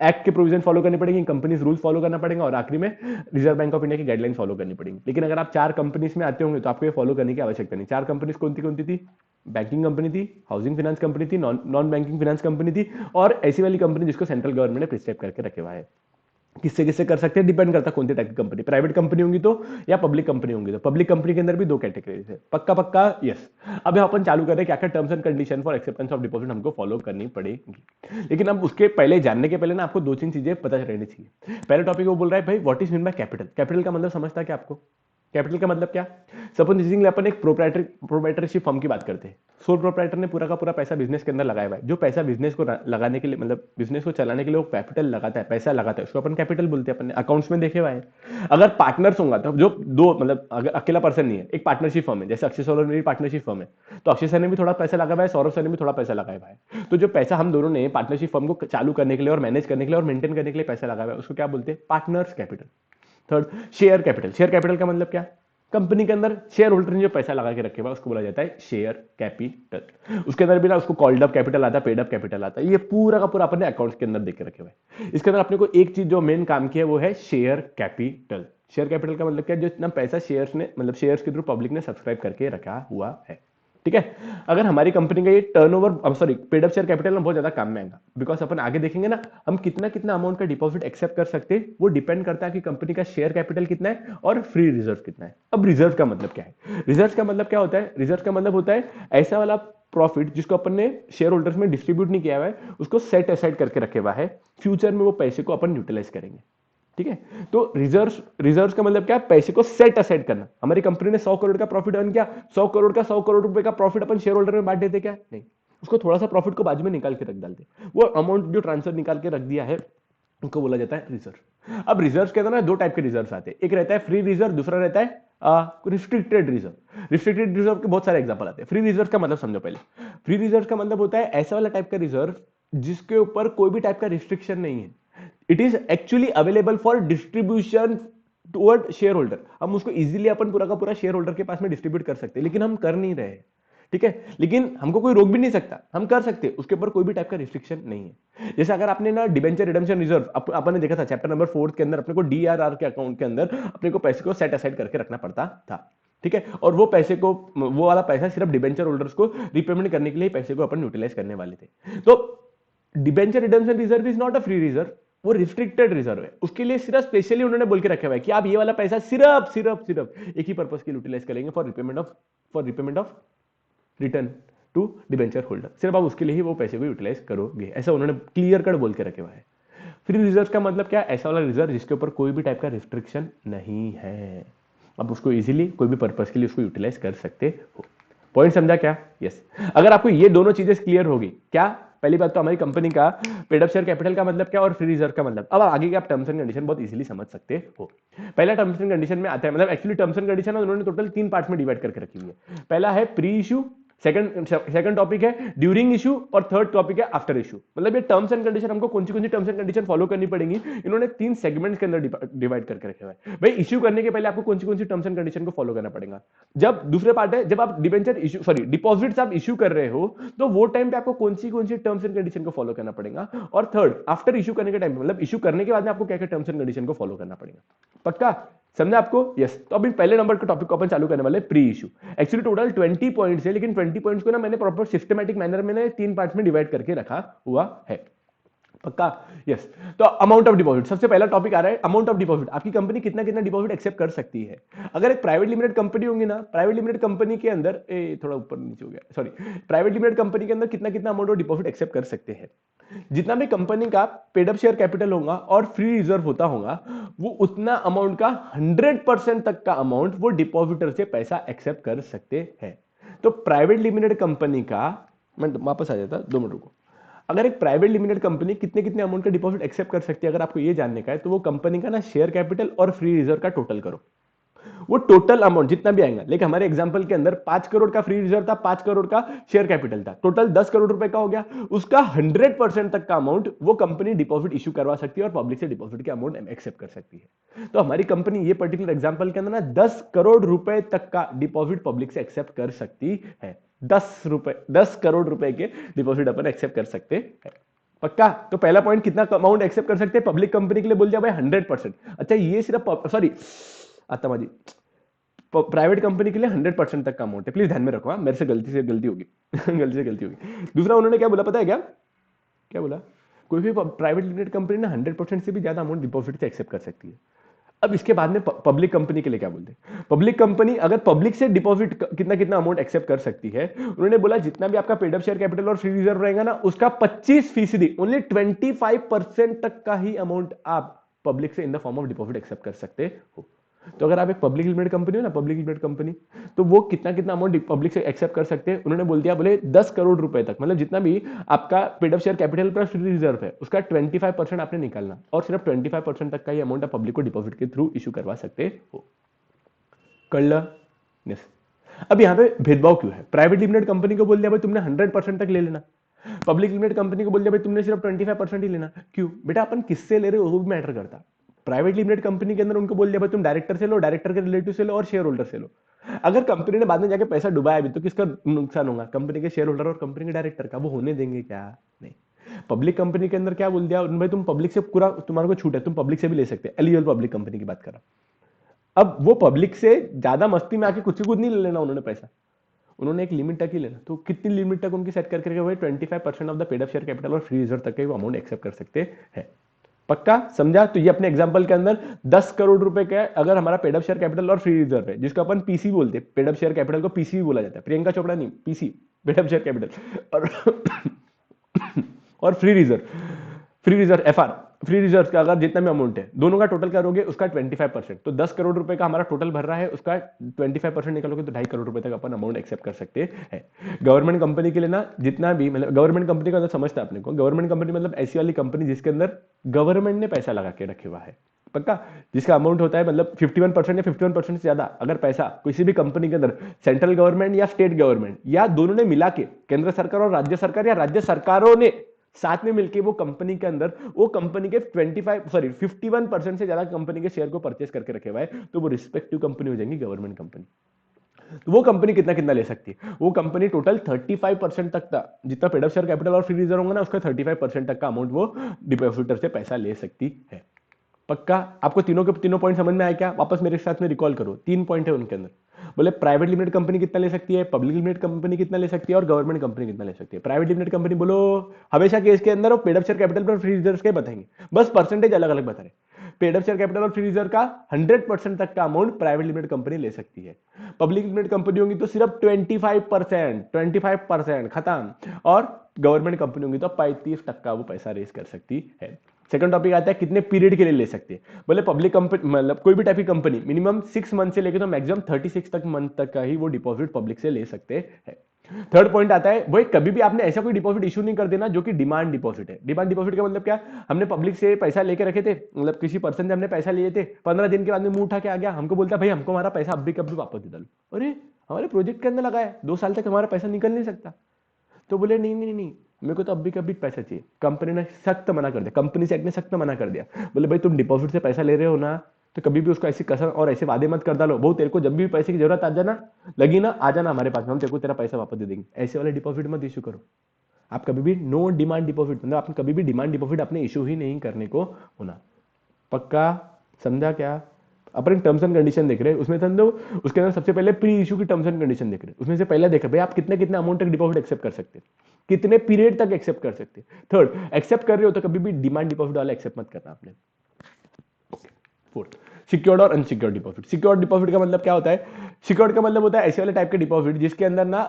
[SPEAKER 1] एक्ट के प्रोविजन फॉलो करनी पड़ेगी, कंपनीज रूल्स फॉलो करना पड़ेगा और आखिरी में रिजर्व बैंक ऑफ इंडिया की गाइडलाइन फॉलो करनी पड़ेगी। लेकिन अगर आप 4 कंपनीज में आते होंगे तो आपको ये फॉलो करने की आवश्यकता नहीं। 4 कंपनीज कौन सी थी, बैंकिंग कंपनी थी, हाउसिंग फाइनेंस कंपनी थी, नॉन बैंकिंग फाइनेंस कंपनी थी और ऐसी वाली कंपनी जिसको सेंट्रल गवर्नमेंट ने प्रिस्क्राइब करके रखे हुआ है। किससे किससे कर सकते हैं, डिपेंड करता है कौन सी टाइप की कंपनी, प्राइवेट कंपनी होंगी तो या पब्लिक कंपनी होंगी तो। पब्लिक कंपनी के अंदर भी दो कैटेगरीज है, पक्का पक्का यस। अब हम अपन चालू कर रहे हैं क्या क्या terms and condition for acceptance of deposit हमको फॉलो करनी पड़ेगी। लेकिन अब उसके पहले, जानने के पहले ना आपको दो तीन चीजें पता रहनी चाहिए। पहला टॉपिक वो बोल रहा है भाई what is mean by capital. Capital का मतलब समझता है क्या आपको? कैपिटल का मतलब क्या? सपोज अपन एक प्रोप्राइटरशिप फर्म की बात करते हैं। सोल प्रोप्राइटर ने पूरा का पूरा पैसा बिजनेस के अंदर लगाया हुआ है। जो पैसा बिजनेस को लगाने के लिए, मतलब बिजनेस को चलाने के लिए वो कैपिटल लगाता है, पैसा लगाता है, उसको अपन कैपिटल बोलते हैं, अपन ने अकाउंट्स में देखे हुआ है। अगर पार्टनर्स होगा तो जो दो, मतलब अगर अकेला पर्सन नहीं है, एक पार्टनरशिप फर्म है, जैसे अक्षय सर मेरी पार्टनरशिप फर्म है, तो अक्षय सर ने भी थोड़ा पैसा लगाया हुआ है, सौरभ सर ने भी थोड़ा पैसा लगाया हुआ है। तो जो पैसा हम दोनों ने पार्टनरशिप फर्म को चालू करने के लिए और मैनेज करने के लिए और मेंटेन करने के लिए पैसा लगाया हुआ है, उसको क्या बोलते हैं? Partners capital. Third, share capital. Share capital का मतलब क्या? कंपनी के अंदर शेयर होल्डर ने जो पैसा लगा के रखे हुआ उसको बोला जाता है शेयर कैपिटल। उसके अंदर भी ना उसको कॉल्ड अप कैपिटल आता है, पेड अप कैपिटल आता है, ये पूरा का पूरा अपने अकाउंट्स के अंदर देख के रखे हुए हैं। इसके अंदर अपने को एक चीज जो मेन काम की है वो है शेयर कैपिटल। शेयर कैपिटल का मतलब क्या? जो इतना पैसा शेयर्स ने, मतलब शेयर्स के थ्रू पब्लिक ने सब्सक्राइब करके रखा हुआ है। ठीक है। अगर हमारी कंपनी का ये turnover, sorry, paid up share capital में बहुत ज्यादा काम में आएगा, बिकॉज अपन आगे देखेंगे ना, हम कितना कितना अमाउंट का डिपॉजिट एक्सेप्ट कर सकते हैं, वो डिपेंड करता है कि कंपनी का शेयर कैपिटल कितना है और फ्री रिजर्व कितना है। अब रिजर्व का मतलब क्या है? रिजर्व का मतलब क्या होता है? रिजर्व का मतलब होता है ऐसा वाला प्रॉफिट जिसको अपन ने शेयर होल्डर्स में डिस्ट्रीब्यूट नहीं किया हुआ है, उसको सेट असाइड करके रखे हुआ है, फ्यूचर में वो पैसे को अपन यूटिलाइज करेंगे। ठीक है। तो रिजर्व्स का मतलब क्या है? पैसे को सेट असाइड करना। हमारी कंपनी ने 100 करोड़ का प्रॉफिट अर्न किया, 100 करोड़ रुपए का प्रॉफिट अपन शेयर होल्डर में बांट देते क्या? नहीं, उसको थोड़ा सा प्रॉफिट को बाजू में निकाल के रख डालते। वो अमाउंट जो ट्रांसफर निकाल के रख दिया है उनको बोला जाता है रिजर्व। अब रिजर्व के अंदर ना दो टाइप के रिजर्व आते हैं, एक रहता है फ्री रिजर्व, दूसरा रहता है रिस्ट्रिक्टेड रिजर्व। रिस्ट्रिक्टेड रिजर्व के बहुत सारे एग्जांपल आते हैं। फ्री रिजर्व का मतलब समझो पहले। फ्री रिजर्व का मतलब होता है ऐसा वाला टाइप का रिजर्व जिसके ऊपर कोई भी टाइप का रिस्ट्रिक्शन नहीं है। It is actually available for distribution toward share holder. हम उसको इजीली अपन पूरा का पूरा शेयर होल्डर के पास में डिस्ट्रीब्यूट कर सकते हैं, लेकिन हम कर नहीं रहे। ठीक है। लेकिन हमको कोई रोक भी नहीं सकता, हम कर सकते हैं, उसके ऊपर कोई भी टाइप का रिस्ट्रिक्शन नहीं है। जैसे अगर आपने ना डिबेंचर रिडेम्पशन रिजर्व अपन ने देखा था चैप्टर नंबर 4 के अंदर, अपने को डीआरआर के अकाउंट के अंदर अपने को पैसे को सेट असाइड करके रखना पड़ता था। ठीक है। और वो पैसे को, वो वाला पैसा सिर्फ डिबेंचर होल्डर्स को रिपेमेंट करने के लिए पैसे को अपन यूटिलाइज करने वाले थे। तो debenture redemption reserve is not a free reserve, वो रिस्ट्रिक्टेड रिजर्व है। उसके लिए सिर्फ स्पेशली उन्होंने बोल के रखा हुआ है कि आप ये वाला पैसा सिर्फ सिर्फ सिर्फ एक ही पर्पस के लिए यूटिलाइज करेंगे, for repayment of return to debenture holder. सिर्फ आप उसके लिए ही वो पैसे को यूटिलाइज करोगे, ऐसा उन्होंने क्लियर कट बोल के रखे हुआ है। फ्री रिजर्व का मतलब क्या? ऐसा वाला रिजर्व जिसके ऊपर कोई भी टाइप का रिस्ट्रिक्शन नहीं है, आप उसको इजीली कोई भी पर्पस के लिए उसको यूटिलाइज कर सकते हो। पॉइंट समझा क्या? यस। अगर आपको ये दोनों चीजें क्लियर होगी, क्या? पहली बात तो हमारी कंपनी का पेड अप शेयर कैपिटल का मतलब क्या और फ्री रिजर्व का मतलब। अब आगे के आप टर्म्स एंड कंडीशन बहुत इजीली समझ सकते हो। पहला टर्म्स एंड कंडीशन में आता है, मतलब एक्चुअली टर्म्स एंड कंडीशन उन्होंने टोटल 3 पार्ट में डिवाइड करके रखी हुई है। पहला है प्री इशू, सेकंड टॉपिक है ड्यूरिंग इशू, और थर्ड टॉपिक है आफ्टर इशू। मतलब ये टर्म्स एंड कंडीशन हमको कौन सी टर्म्स एंड कंडीशन फॉलो करनी पड़ेंगी, इन्होंने 3 सेगमेंट्स के अंदर डिवाइड करके रखे हुए हैं। भाई इशू करने के पहले आपको कौन सी टर्म्स एंड कंडीशन को फॉलो करना पड़ेगा। जब दूसरे पार्ट है, जब आप डिबेंचर इशू, सॉरी, डिपॉजिट्स आप इशू कर रहे हो, तो वो टाइम पे आपको कौन सी टर्म्स एंड कंडीशन को फॉलो करना पड़ेगा। और थर्ड, आफ्टर इशू करने के टाइम, मतलब इशू करने के बाद में आपको क्या क्या टर्म्स एंड कंडीशन को फॉलो करना पड़ेगा। पक्का समझा आपको? यस। तो अभी पहले नंबर के टॉपिक को अपन चालू करने वाले pre issue. Actually total 20 points है, लेकिन 20 पॉइंट्स को ना मैंने प्रॉपर सिस्टमैटिक मैनर में 3 पार्ट में डिवाइड करके रखा हुआ है। पक्का? यस। तो अमाउंट ऑफ डिपॉजिट, सबसे पहला टॉपिक आ रहा है अमाउंट ऑफ डिपॉजिट। आपकी कंपनी कितना कितना डिपॉजिट एक्सेप्ट कर सकती है। अगर एक प्राइवेट लिमिटेड कंपनी होगी ना, प्राइवेट लिमिटेड कंपनी के अंदर थोड़ा ऊपर नीचे हो गया, सॉरी, प्राइवेट लिमिटेड कंपनी के अंदर कितना कितना अमाउंट ऑफ डिपॉजिट एक्सेप्ट कर सकते हैं। जितना भी कंपनी का पेड अप शेयर कैपिटल होगा और फ्री रिजर्व होता होगा, वो उतना अमाउंट का 100% तक का अमाउंट वो डिपॉजिटर से पैसा एक्सेप्ट कर सकते हैं। तो प्राइवेट लिमिटेड कंपनी का, मैं वापस आ जाता, 2 मिनट रुको। अगर एक प्राइवेट लिमिटेड कंपनी कितने कितने अमाउंट का डिपॉजिट एक्सेप्ट कर सकती है, अगर आपको ये जानने का है, तो वो कंपनी का ना शेयर कैपिटल और फ्री रिजर्व का टोटल करो। वो टोटल अमाउंट जितना भी आएगा, लेकिन हमारे एग्जांपल के अंदर 5 करोड़ का फ्री रिजर्व था, 5 करोड़ का शेयर कैपिटल था, टोटल 10 करोड़ रुपए का हो गया। उसका 100% तक का अमाउंट वो कंपनी डिपॉजिट इशू करवा सकती है और पब्लिक से डिपॉजिट के अमाउंट एक्सेप्ट कर सकती है। तो हमारी कंपनी ये पर्टिकुलर एग्जांपल के अंदर ना 10 करोड़ रुपए तक का डिपॉजिट पब्लिक से एक्सेप्ट कर सकती है। 10 करोड़ रुपए के डिपॉजिट अपन एक्सेप्ट कर सकते हैं। पक्का? तो पहला पॉइंट, कितना अमाउंट एक्सेप्ट कर सकते हैं पब्लिक कंपनी के लिए, बोल दिया भाई 100%। अच्छा, ये सिर्फ, सॉरी आत्मा जी, प्राइवेट कंपनी के लिए 100% तक का अमाउंट है, प्लीज ध्यान में रखो, मेरे से गलती होगी गलती से गलती होगी। दूसरा उन्होंने क्या बोला पता है क्या? क्या बोला? कोई भी प्राइवेट लिमिटेड कंपनी ना 100% से भी ज्यादा अमाउंट डिपॉजिट से एक्सेप्ट कर सकती है। अब इसके बाद में पब्लिक कंपनी के लिए क्या बोलते हैं, पब्लिक कंपनी अगर पब्लिक से डिपॉजिट कितना कितना अमाउंट एक्सेप्ट कर सकती है, उन्होंने बोला जितना भी आपका पेड अप शेयर कैपिटल और फ्री रिजर्व रहेगा ना, उसका 25%, ओनली 25% तक का ही अमाउंट आप पब्लिक से in the form of deposit accept कर सकते हो। तो अगर आप एक पब्लिक लिमिटेड कंपनी हो ना, पब्लिक लिमिटेड कंपनी, तो वो कितना कितना अमाउंट पब्लिक से एक्सेप्ट कर सकते हैं, उन्होंने बोल दिया बोले 10 करोड़ रुपए तक, मतलब जितना भी आपका paid up share capital plus free reserve है उसका 25% आपने निकालना, और सिर्फ 25% तक का ही अमाउंट आप पब्लिक को डिपॉजिट के थ्रू इशू करवा सकते हो। कर ला यस। अब यहाँ पे भेदभाव क्यों है, प्राइवेट लिमिटेड कंपनी को बोल दिया भाई तुमने 100% तक ले लेना, पब्लिक लिमिटेड कंपनी को बोल दिया भाई तुमने सिर्फ 25% ही लेना। क्यों बेटा, अपन किससे ले रहे हो वो भी मैटर करता। प्राइवेट लिमिटेड कंपनी के अंदर उनको बोल दिया भाई तुम डायरेक्टर से लो, डायरेक्टर के रिलेटिव से लो और शेयर होल्डर से लो। अगर कंपनी ने बाद में जाके पैसा डुबाया भी तो किसका नुकसान होगा, कंपनी के शेयर होल्डर और कंपनी के डायरेक्टर का। वो होने देंगे क्या, नहीं। पब्लिक कंपनी के अंदर क्या बोल दिया भाई, तुम पब्लिक से पूरा, तुम्हारे को छूट है, तुम पब्लिक से भी ले सकते हैं, एलिजिबल पब्लिक कंपनी की बात कर रहा हूं। अब वो पब्लिक से ज्यादा मस्ती में आके कुछ ही कुछ नहीं ले लेना उन्होंने पैसा, उन्होंने एक लिमिट तक ही लेना। तो कितनी लिमिट तक उनकी सेट करके रखे, 25% of the paid up share capital और फ्री रिजर्व तक के वो अमाउंट एक्सेप्ट कर सकते हैं। पक्का समझा। तो ये अपने एग्जांपल के अंदर 10 करोड़ रुपए का अगर हमारा पेड अप शेयर कैपिटल और फ्री रिजर्व है, जिसको अपन पीसी बोलते हैं, पेड अप शेयर कैपिटल को पीसी भी बोला जाता है, प्रियंका चोपड़ा नहीं, PC paid up share capital और free reserve FR, free reserve का अगर जितना भी अमाउंट है दोनों का टोटल करोगे उसका 25%, तो 10 करोड़ रुपए का हमारा टोटल भर रहा है, उसका 25% निकालोगे तो 2.5 करोड़ रुपए तक अपन अमाउंट एक्सेप्ट कर सकते हैं। गवर्नमेंट कंपनी के लिए ना जितना भी, मतलब गवर्नमेंट कंपनी का मतलब समझता है अपने को, गवर्नमेंट कंपनी मतलब ऐसी वाली कंपनी जिसके अंदर गवर्नमेंट ने पैसा लगा के रखे हुआ है, पक्का, जिसका अमाउंट होता है मतलब 51% या 51% से ज्यादा अगर पैसा किसी भी कंपनी के अंदर सेंट्रल गवर्नमेंट या स्टेट गवर्नमेंट या दोनों ने मिला के, केंद्र सरकार और राज्य सरकार या राज्य सरकारों ने साथ में मिलकर वो कंपनी के अंदर, वो कंपनी के 51% से ज्यादा कंपनी के शेयर को परचेस करके रखे हुआ है, तो वो रिस्पेक्टिव कंपनी हो जाएंगी गवर्नमेंट कंपनी। तो वो कंपनी कितना कितना ले सकती है, वो कंपनी टोटल 35% तक का जितना पेड अप शेयर कैपिटल और फ्री रिजर्व होगा ना, उसका 35% तक का अमाउंट वो डिपॉजिटर से पैसा ले सकती है। पक्का आपको तीनों के तीनों पॉइंट समझ में आया क्या, वापस मेरे साथ में रिकॉल करो। 3 पॉइंट है उनके अंदर, बोले प्राइवेट लिमिटेड कंपनी कितना ले सकती है, पब्लिक लिमिटेड कंपनी कितना ले सकती है और गवर्नमेंट कंपनी कितना ले सकती है। प्राइवेट लिमिटेड कंपनी बोलो हमेशा केस के अंदर पेड अप शेयर कैपिटल पर फ्री रिजर्व के बताएंगे, बस परसेंटेज अलग अलग बता रहे। पेड अप शेयर कैपिटल और फ्री रिजर्व का 100% तक का अमाउंट प्राइवेट लिमिटेड कंपनी ले सकती है। पब्लिक लिमिटेड कंपनी होंगी तो सिर्फ 25% खत्म, और गवर्नमेंट कंपनी होंगी तो 35% का वो पैसा रेस कर सकती है। सेकंड टॉपिक आता है कितने पीरियड के लिए ले सकते हैं, बोले पब्लिक कंपनी मतलब कोई भी टाइप की कंपनी मिनिमम 6 मंथ से लेकर तो मैक्सिमम 36 मंथ तक का ही वो डिपॉजिट पब्लिक से ले सकते हैं। थर्ड पॉइंट आता है वो कभी भी आपने ऐसा कोई डिपॉजिट इशू नहीं कर देना जो कि डिमांड डिपॉजिट है। डिमांड डिपॉजिट का मतलब क्या, हमने पब्लिक से पैसा लेके रखे थे, मतलब किसी पर्सन से हमने पैसा लिए थे, 15 दिन के बाद में मुंह उठा के आ गया, हमको बोलता है भाई हमको हमारा पैसा अभी कभी वापस दे दो। अरे हमारे प्रोजेक्ट के अंदर लगा है, 2 साल तक हमारा पैसा निकल नहीं सकता। तो बोले नहीं नहीं नहीं, मेरे को तो अभी कभी पैसा चाहिए। कंपनी ने सख्त मना कर दिया, कंपनी से एक्ट ने सख्त मना कर दिया, बोले भाई तुम डिपॉजिट से पैसा ले रहे हो ना, तो कभी भी उसको ऐसी कसम और ऐसे वादे मत कर डालो, वो तेरे को जब भी पैसे की जरूरत आ जाना लगी ना, आ जाना हमारे पास, हम तेरे को तेरा पैसा वापस दे देंगे। ऐसे वाले डिपॉजिट मत इशू करो आप कभी भी। नो डिमांड डिपॉजिट मतलब आपने कभी भी डिमांड डिपॉजिट अपने इशू ही नहीं करने को होना। पक्का समझा क्या। अपन टर्म्स एंड कंडीशन देख रहे हैं, उसमें समझो उसके अंदर सबसे पहले प्री इशू की टर्म्स एंड कंडीशन देख रहे हैं, उसमें से पहले देखा भाई आप कितने कितने अमाउंट तक डिपॉजिट एक्सेप्ट कर सकते हैं, कितने पीरियड तक एक्सेप्ट कर सकते हैं। थर्ड, एक्सेप्ट कर रहे हो तो कभी भी डिमांड डिपॉजिट वाला एक्सेप्ट मत करना आपने। फोर्थ, सिक्योर्ड और अनसिक्योर्ड डिपॉजिट। सिक्योर्ड डिपॉजिट का मतलब क्या होता है, सिक्योर्ड का मतलब होता है ऐसे वाले टाइप के डिपॉजिट जिसके अंदर ना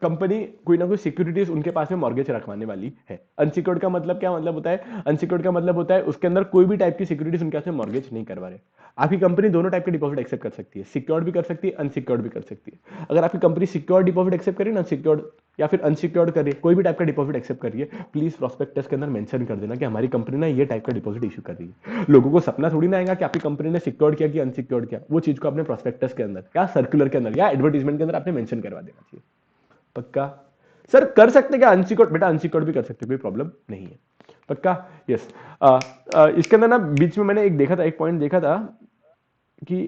[SPEAKER 1] कंपनी कोई ना कोई सिक्योरिटीज उनके पास में मॉर्गेज रखवाने वाली है। अनसिक्योर्ड का मतलब क्या मतलब होता है, अनसिक्योर्ड का मतलब होता है उसके अंदर कोई भी टाइप की सिक्योरिटीज उनके पास में मॉर्गेज नहीं करवा रहे। आपकी कंपनी दोनों टाइप के डिपॉजिट एक्सेप्ट कर सकती है, सिक्योर्ड भी कर सकती है, अनसिक्योर्ड भी कर सकती है। अगर आपकी कंपनी सिक्योर्ड डिपॉजिट एक्सेप्ट करी ना, सिक्योर्ड या फिर अनसिक्योर्ड करिए, कोई भी टाइप का डिपॉजिट एक्सेप्ट करिए, प्लीज प्रोस्पेक्टस के अंदर मेंशन कर देना कि हमारी कंपनी ना ये टाइप का डिपॉजिट इशू कर रही है। लोगों को सपना थोड़ी ना आएगा कि आपकी कंपनी ने सिक्योर्ड किया कि अनसिक्योर्ड किया, वो चीज को अपने प्रोस्पेक्टस के अंदर या सर्कुलर के अंदर या एडवर्टीजमेंट के अंदर आपने मेंशन करवा देना चाहिए। पक्का सर कर सकते क्या अनसिक्योर्ड, बेटा अनसिक्योर्ड भी कर सकते, कोई प्रॉब्लम नहीं है। पक्का यस। इसके अंदर ना बीच में मैंने एक देखा था, एक पॉइंट देखा था कि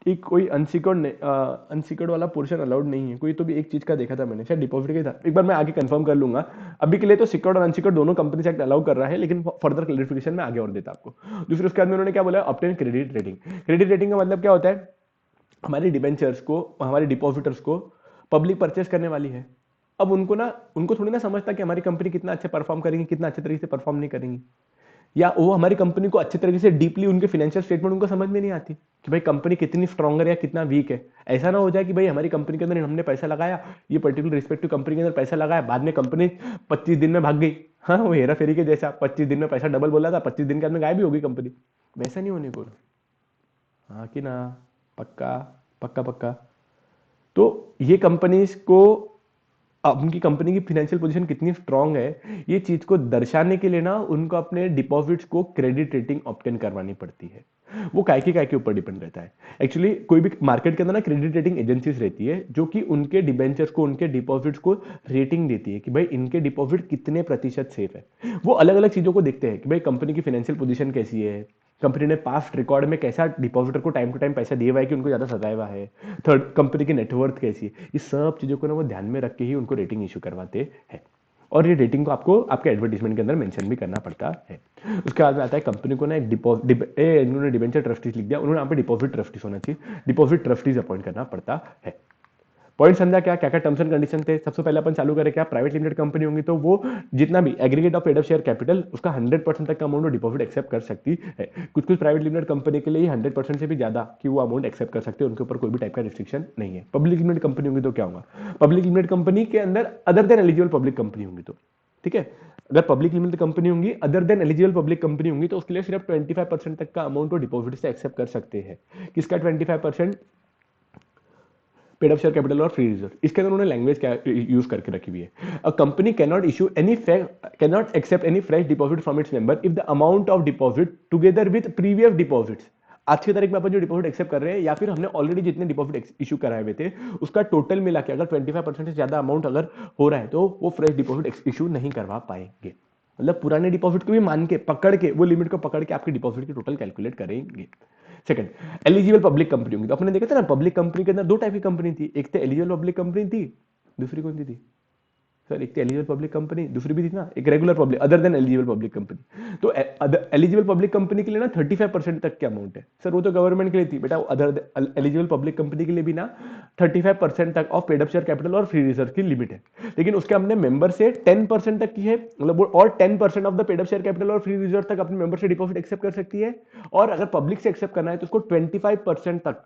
[SPEAKER 1] एक कोई अनसिक्योर्ड वाला पोर्शन अलाउड नहीं है, कोई तो भी एक चीज का देखा था मैंने, शायद डिपॉजिट का था, एक बार मैं आगे कंफर्म कर लूंगा। अभी के लिए तो सिक्योर्ड और अनसिक्योर्ड दोनों कंपनी से एक्ट अलाउ कर रहा है, लेकिन फर्दर क्लैरिफिकेशन में आगे और देता आपको। दूसरे उसके बाद में उन्होंने क्या बोला, obtain credit rating. Credit rating का मतलब क्या होता है, हमारी डिबेंचर्स को, हमारे डिपॉजिटर्स को पब्लिक परचेस करने वाली है, अब उनको थोड़ी ना समझता कि हमारी कंपनी कितना अच्छा परफॉर्म करेंगी, कितना अच्छे तरीके से परफॉर्म नहीं करेंगी, या वो हमारी कंपनी को अच्छे तरीके से डीपली उनके फाइनेंशियल स्टेटमेंट उनको समझ में नहीं आती कि भाई कंपनी कितनी स्ट्रॉन्गर है या कितना वीक है। ऐसा ना हो जाए कि भाई हमारी कंपनी के अंदर हमने पैसा लगाया, ये पर्टिकुलर रिस्पेक्टिव कंपनी के अंदर पैसा लगाया, बाद में कंपनी 25 दिन में भाग गई। हाँ, वो हेरा फेरी के जैसा 25 दिन में पैसा डबल बोला था, 25 दिन के अंदर गायब भी होगी कंपनी। वैसा नहीं होने को। हाँ कि ना? पक्का पक्का पक्का। तो ये कंपनीज को अब उनकी कंपनी की फाइनेंशियल पोजीशन कितनी स्ट्रांग है, ये चीज को दर्शाने के लिए ना उनको अपने डिपॉजिट्स को क्रेडिट रेटिंग ऑब्टेन करवानी पड़ती है। वो काय के ऊपर डिपेंड रहता है। एक्चुअली कोई भी मार्केट के अंदर ना क्रेडिट रेटिंग एजेंसीज रहती है जो कि उनके डिबेंचर्स को, उनके डिपॉजिट्स को रेटिंग देती है कि भाई इनके डिपॉजिट कितने प्रतिशत सेफ है। वो अलग अलग चीजों को देखते हैं कि भाई कंपनी की फाइनेंशियल पोजीशन कैसी है, कंपनी ने पास्ट रिकॉर्ड में कैसा डिपॉजिटर को टाइम टू टाइम पैसा दिया हुआ है कि उनको ज्यादा सताया हुआ है, थर्ड कंपनी की नेटवर्थ कैसी है, ये सब चीजों को ना वो ध्यान में रख के ही उनको रेटिंग इशू करवाते हैं। और ये रेटिंग को आपको आपके एडवर्टीजमेंट के अंदर मेंशन भी करना पड़ता है। उसके बाद में आता है कंपनी को ना एक इन्होंने डिबेंचर ट्रस्टीज लिख दिया, उन्होंने यहाँ पे डिपॉजिट ट्रस्टीज होना चाहिए, डिपॉजिट ट्रस्टीज अपॉइंट करना पड़ता है। पॉइंट समझा क्या क्या क्या टर्म्स एंड कंडीशन थे? सबसे पहले अपन चालू करें क्या, प्राइवेट लिमिटेड कंपनी होंगी तो वो जितना भी aggregate of paid up share capital उसका 100% तक का अमाउंट डिपॉजिट एक्सेप्ट कर सकती है। कुछ कुछ प्राइवेट लिमिटेड कंपनी के लिए 100% से भी ज्यादा कि वो अमाउंट एक्सेप्ट कर सकते हैं, उनके ऊपर कोई भी टाइप का रिस्ट्रिक्शन नहीं है। पब्लिक लिमिटेड कंपनी होंगी तो क्या होगा, पब्लिक लिमिटेड कंपनी के अंदर other than eligible public company होंगी तो ठीक है, अगर पब्लिक लिमिटेड कंपनी होंगी other than eligible public company होंगी तो उसके लिए सिर्फ 25% तक का अमाउंट वो डिपॉजिट से एक्सेप्ट कर सकते हैं। किसका 25%? पेड अप शेयर कैपिटल और फ्री रिजर्व। इसके अंदर उन्होंने लैंग्वेज क्या यूज करके रखी हुई है, a company cannot accept any fresh deposit from its member if the amount of deposit together with previous deposits, आज की तारीख में अपन जो डिपॉजिट एक्सेप्ट कर रहे हैं या फिर हमने ऑलरेडी जितने डिपॉजिट इशू कराए हुए थे उसका टोटल मिला के अगर 25% से ज्यादा अमाउंट अगर हो रहा है तो वो फ्रेश डिपॉजिट इशू नहीं करवा पाएंगे। मतलब पुराने डिपॉजिट को भी मान के पकड़ के वो लिमिट को पकड़ के आपकी डिपॉजिट की टोटल कैलकुलेट करेंगे। सेकंड, एलिजिबल पब्लिक कंपनी होंगी तो अपने देखा था ना पब्लिक कंपनी के अंदर दो टाइप की कंपनी थी, एक तो एलिजिबल पब्लिक कंपनी थी, दूसरी कौन सी थी सर? एक तो एलिजिबल पब्लिक कंपनी, दूसरी भी थी ना एक regular public other than eligible public company. तो एलिजिबल पब्लिक कंपनी के लिए ना 35% तक के अमाउंट है सर, वो तो गवर्नमेंट के लिए थी बेटा। अदर एलिजिबल पब्लिक कंपनी के लिए भी ना 35% तक of paid up share capital और फ्री रिजर्व की लिमिट है, लेकिन उसके हमने मेंबर से 10% तक की है, मतलब और 10% of the paid up share capital और फ्री रिजर्व तक अपने मेंबर से डिपॉजिट एक्सेप्ट कर सकती है। और अगर पब्लिक से एक्सेप्ट करना है तो उसको 25% तक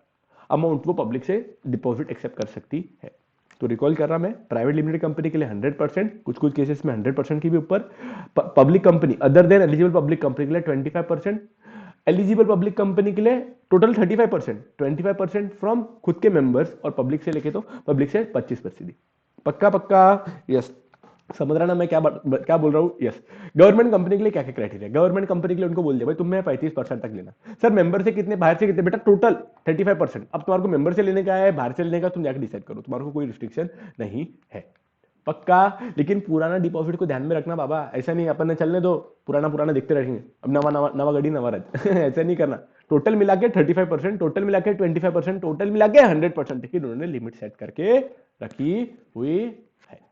[SPEAKER 1] अमाउंट वो पब्लिक से डिपॉजिट एक्सेप्ट कर सकती है। तो रिकॉल कर रहा मैं, प्राइवेट लिमिटेड कंपनी के लिए 100%, कुछ कुछ केसेस में 100% की भी ऊपर, public company other than eligible public company के लिए 25%, एलिजिबल पब्लिक कंपनी के लिए टोटल 35%, 25% फ्रॉम खुद के मेंबर्स और पब्लिक से लेके तो पब्लिक से 25%। पक्का पक्का? यस। समझ रहा ना मैं क्या बोल रहा हूँ? यस। गवर्नमेंट कंपनी के लिए क्या क्या क्राइटेरिया, गवर्नमेंट कंपनी के लिए उनको बोल दिया भाई तुम्हें 35% तक लेना। सर मेंबर से कितने, बाहर से कितने? बेटा टोटल 35%। अब तुम्हारे को मेंबर से लेने का है बाहर से लेने का तुम जाकर डिसाइड करो, तुम्हारे को कोई रिस्ट्रिक्शन नहीं है। पक्का? लेकिन पुराना डिपॉजिट को ध्यान में रखना बाबा, ऐसा नहीं अपन ने चलने दो पुराना पुराना देखते रहेंगे, अब नवा नवा नवा गड़ी नवा रहता ऐसा नहीं करना। टोटल मिला के 35%, टोटल मिला के 25%, टोटल मिला के 100% की उन्होंने लिमिट सेट करके रखी हुई है।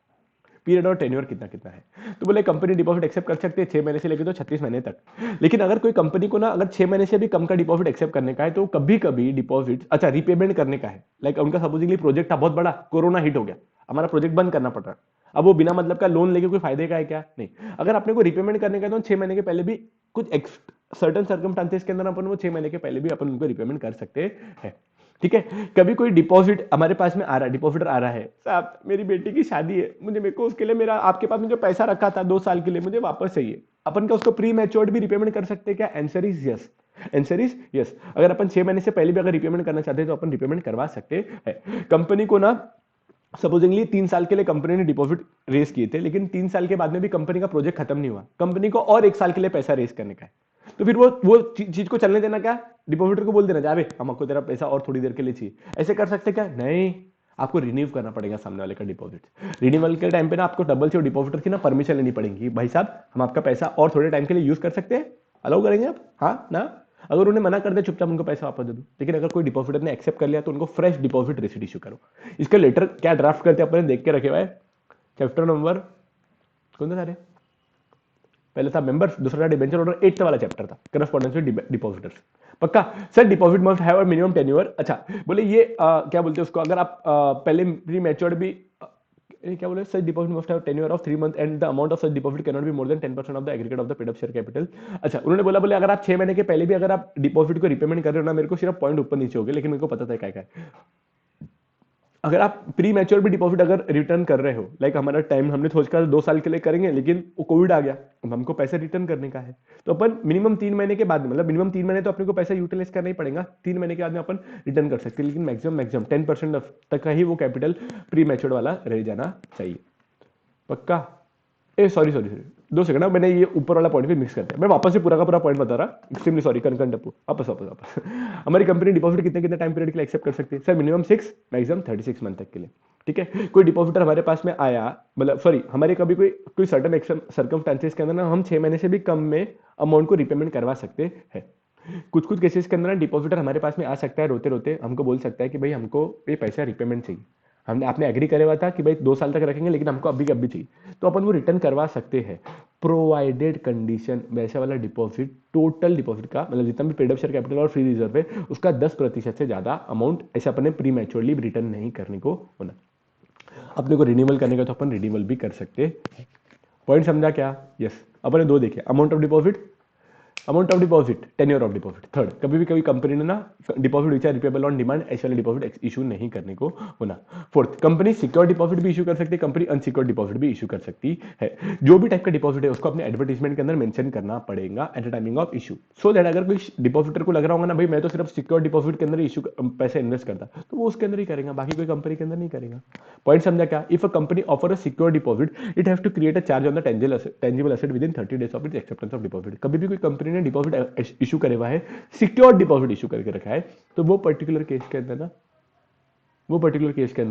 [SPEAKER 1] पीरियड और टेन्योर कितना कितना है, तो बोले कंपनी डिपॉजिट एक्सेप्ट कर सकते हैं 6 महीने से लेकर तो 36 महीने तक। लेकिन अगर कोई कंपनी को ना अगर 6 महीने से भी कम का डिपॉजिट एक्सेप्ट करने का है तो कभी कभी डिपॉजिट अच्छा रीपेमेंट करने का है, लाइक उनका सपोजिंगली प्रोजेक्ट था बहुत बड़ा, कोरोना हिट हो गया, हमारा प्रोजेक्ट बंद करना पड़ रहा है, अब वो बिना मतलब का लोन लेके कोई फायदे का है क्या? नहीं। अगर अपने को रीपेमेंट करने का है तो 6 महीने के पहले भी कुछ सर्टन सर्कमस्टांसेस के अंदर अपन वो 6 महीने के पहले भी अपन उनको रीपेमेंट कर सकते हैं। ठीक है, कभी कोई डिपॉजिट हमारे पास में आ रहा है, डिपॉजिटर आ रहा है, साहब मेरी बेटी की शादी है, मुझे मेरे को उसके लिए मेरा आपके पास में जो पैसा रखा था 2 साल के लिए मुझे वापस चाहिए, अपन का उसको प्री मैच्योर्ड भी रिपेमेंट कर सकते हैं क्या? Answer is yes, answer is yes. अगर अपन 6 महीने से पहले भी अगर रिपेमेंट करना चाहते हैं तो अपन रिपेमेंट करवा सकते हैं। कंपनी को ना सपोजिंगली 3 साल के लिए कंपनी ने डिपॉजिट रेस किए थे, लेकिन 3 साल के बाद में भी कंपनी का प्रोजेक्ट खत्म नहीं हुआ, कंपनी को और 1 साल के लिए पैसा रेस करने का है, तो फिर वो चीज को चलने देना क्या? डिपॉजिटर को बोल देना जावे हमको तेरा पैसा और थोड़ी देर के लिए चाहिए, ऐसे कर सकते क्या? नहीं, आपको रिन्यू करना पड़ेगा सामने वाले का डिपॉजिट। रिन्यूअल के टाइम पे ना आपको डबल से डिपॉजिटर की ना परमिशन लेनी पड़ेगी, भाई साहब हम आपका पैसा और थोड़े टाइम के लिए यूज कर सकते हैं, अलाउ करेंगे आप? हाँ ना? अगर उन्हें मना कर दे चुपचाप उनको पैसा वापस दे दो, लेकिन अगर कोई डिपॉजिटर ने एक्सेप्ट कर लिया तो उनको फ्रेश डिपॉजिट रिसीट इशू करो। इसका लेटर क्या ड्राफ्ट करते हैं अपने देख के रखे हुए, चैप्टर नंबर कौन था सारे? पहले था मेंबर्स, दूसरा था डिबेंचर ऑर्डर, 8th वाला चैप्टर था करस्पॉन्डेंस विद डिपॉजिटर्स। पक्का? Sir deposit must have a minimum tenure, अच्छा बोले ये क्या बोलते हैं उसको, अगर आप पहले प्री मैच्योर्ड भी क्या बोले, such deposit must have tenure of 3 month and the amount of such deposit can not be more than 10% of the aggregate of the paid up share capital. अच्छा, उन्होंने बोला बोले अगर आप 6 महीने के पहले भी अगर आप डिपॉजिट को रिपेमेंट कर रहे हो ना, मेरे को सिर्फ पॉइंट ऊपर नीचे हो गए, लेकिन मेरे को पता था क्या क्या है। अगर आप प्री मैच्योर भी डिपॉजिट अगर रिटर्न कर रहे हो, लाइक हमारा टाइम हमने सोचा 2 साल के लिए करेंगे, लेकिन वो कोविड आ गया, अब हमको पैसे रिटर्न करने का है, तो अपन मिनिमम 3 महीने के बाद, मतलब मिनिमम 3 महीने तो अपने को पैसा यूटिलाइज करना ही पड़ेगा, 3 महीने के बाद में अपन रिटर्न कर सकते हैं, लेकिन मैक्सिमम 10% तक का ही वो कैपिटल प्री मैच्योर वाला रह जाना चाहिए। पक्का? ए सॉरी सॉरी सॉरी, 2 सेकंड, मैंने ये ऊपर वाला पॉइंट भी मिक्स कर दिया, मैं वापस से पूरा का पूरा पॉइंट बता रहा, एक्सट्रीमली सॉरी, कनकन टप्पू, वापस वापस वापस। हमारी कंपनी डिपॉजिट कितने कितने टाइम पीरियड के लिए एक्सेप्ट कर सकती है? सर मिनिमम 6, मैक्सिमम 36 मंथ तक के लिए। ठीक है, कोई डिपॉजिटर हमारे पास में आया, मतलब सॉरी, हमारे कभी कोई सर्टन सर्कमस्टांसेस के अंदर ना हम 6 महीने से भी कम में अमाउंट को रिपेमेंट करवा सकते हैं। कुछ कुछ केसेस के अंदर डिपॉजिटर हमारे पास में आ सकता है, रोते रोते हमको बोल सकता है कि भाई हमको ये पैसा रिपेमेंट चाहिए, हमने आपने एग्री करे हुआ था कि भाई 2 साल तक रखेंगे, लेकिन हमको अभी अभी चाहिए, तो अपन वो रिटर्न करवा सकते हैं, प्रोवाइडेड कंडीशन वैसे वाला डिपॉजिट टोटल डिपॉजिट का, मतलब जितना भी पेड अप शेयर कैपिटल और फ्री रिजर्व है उसका 10% से ज्यादा अमाउंट ऐसे अपने प्री मैच्योरली रिटर्न नहीं करने को होना। अपने को रिन्यूअल करने का तो अपन रिन्यूअल भी कर सकते। पॉइंट समझा क्या? यस। अपने 2 देखे, amount of deposit, amount of deposit, tenure of deposit. Third, कभी भी कभी कंपनी ने ना deposit which are repayable on demand ऐसे वाले डिपॉजिट इशू नहीं करने को होना। फोर्थ, कंपनी सिक्योर डिपॉजिट भी इशू कर सकती है, कंपनी अनसिक्योर डिपॉजिट भी इशू कर सकती है। जो भी टाइप का डिपॉजिट है उसको अपने एडवर्टाइजमेंट के अंदर मेंशन करना पड़ेगा at the timing of issue, so that अगर कोई डिपॉजिटर को लग रहा होगा ना भाई मैं तो सिर्फ सिक्योर डिपॉजिट के अंदर इशू पैसे इन्वेस्ट करता, तो वो उसके अंदर ही करेगा, बाकी कोई कंपनी के अंदर नहीं करेगा। पॉइंट समझा क्या? If a company offer a secure deposit it have to create a charge on the tangible asset within 30 days of its acceptance of deposit. कभी भी कोई कंपनी ने डिपॉजिट इशू करे हुआ है, सिक्योर डिपॉजिट इशू करके रखा है, तो वो पर्टिकुलर केस के अंदर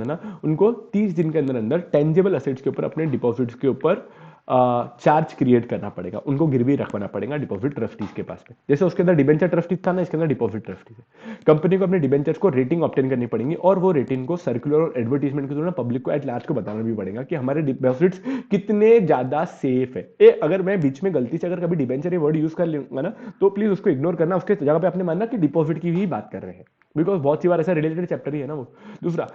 [SPEAKER 1] ना उनको 30 दिन के अंदर अंदर टेंजिबल एसेट्स के ऊपर अपने डिपॉजिट्स के ऊपर चार्ज क्रिएट करना पड़ेगा, उनको गिरवी रखवाना पड़ेगा डिपॉजिट ट्रस्टीज के पास में। जैसे उसके अंदर डिबेंचर ट्रस्टीज था ना, इसके अंदर डिपॉजिट ट्रस्टीज है। कंपनी को अपने डिबेंचर्स को रेटिंग ऑब्टेन करनी पड़ेगी, और वो रेटिंग को सर्कुलर और एडवर्टीजमेंट के थ्रू पब्लिक को एट लार्ज को बताना भी पड़ेगा कि हमारे डिपॉजिट्स कितने ज्यादा सेफ है। अगर मैं बीच में गलती से अगर कभी डिबेंचर ये वर्ड यूज कर लूंगा ना, तो प्लीज उसको इग्नोर करना, उसके जगह पे आपने मानना कि डिपॉजिट की ही बात कर रहे हैं, बिकॉज बहुत सी बार ऐसा रिलेटेड चैप्टर ही है ना वो। दूसरा,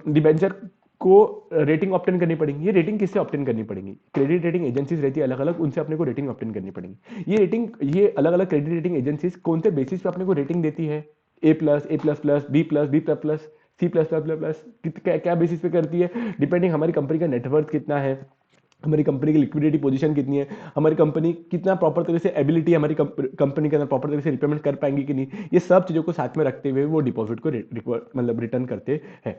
[SPEAKER 1] डिबेंचर को रेटिंग ऑप्टेन करनी पड़ेगी। ये रेटिंग किससे ऑप्टेन करनी पड़ेगी? क्रेडिट रेटिंग एजेंसीज रहती है अलग अलग, उनसे अपने को रेटिंग ऑप्टेन करनी पड़ेगी। ये अलग अलग क्रेडिट रेटिंग एजेंसीज कौन से बेसिस पे अपने को रेटिंग देती है? A+, A++, B+, C++, क्या बेसिस पे करती है? डिपेंडिंग हमारी कंपनी का नेटवर्क कितना है, हमारी कंपनी की लिक्विडिटी पोजीशन कितनी है, हमारी कंपनी कितना प्रॉपर तरीके से एबिलिटी हमारी कंपनी के अंदर प्रॉपर तरीके से रिपेमेंट कर पाएंगी कि नहीं, ये सब चीजों को साथ में रखते हुए वो डिपॉजिट को मतलब रिटर्न करते हैं।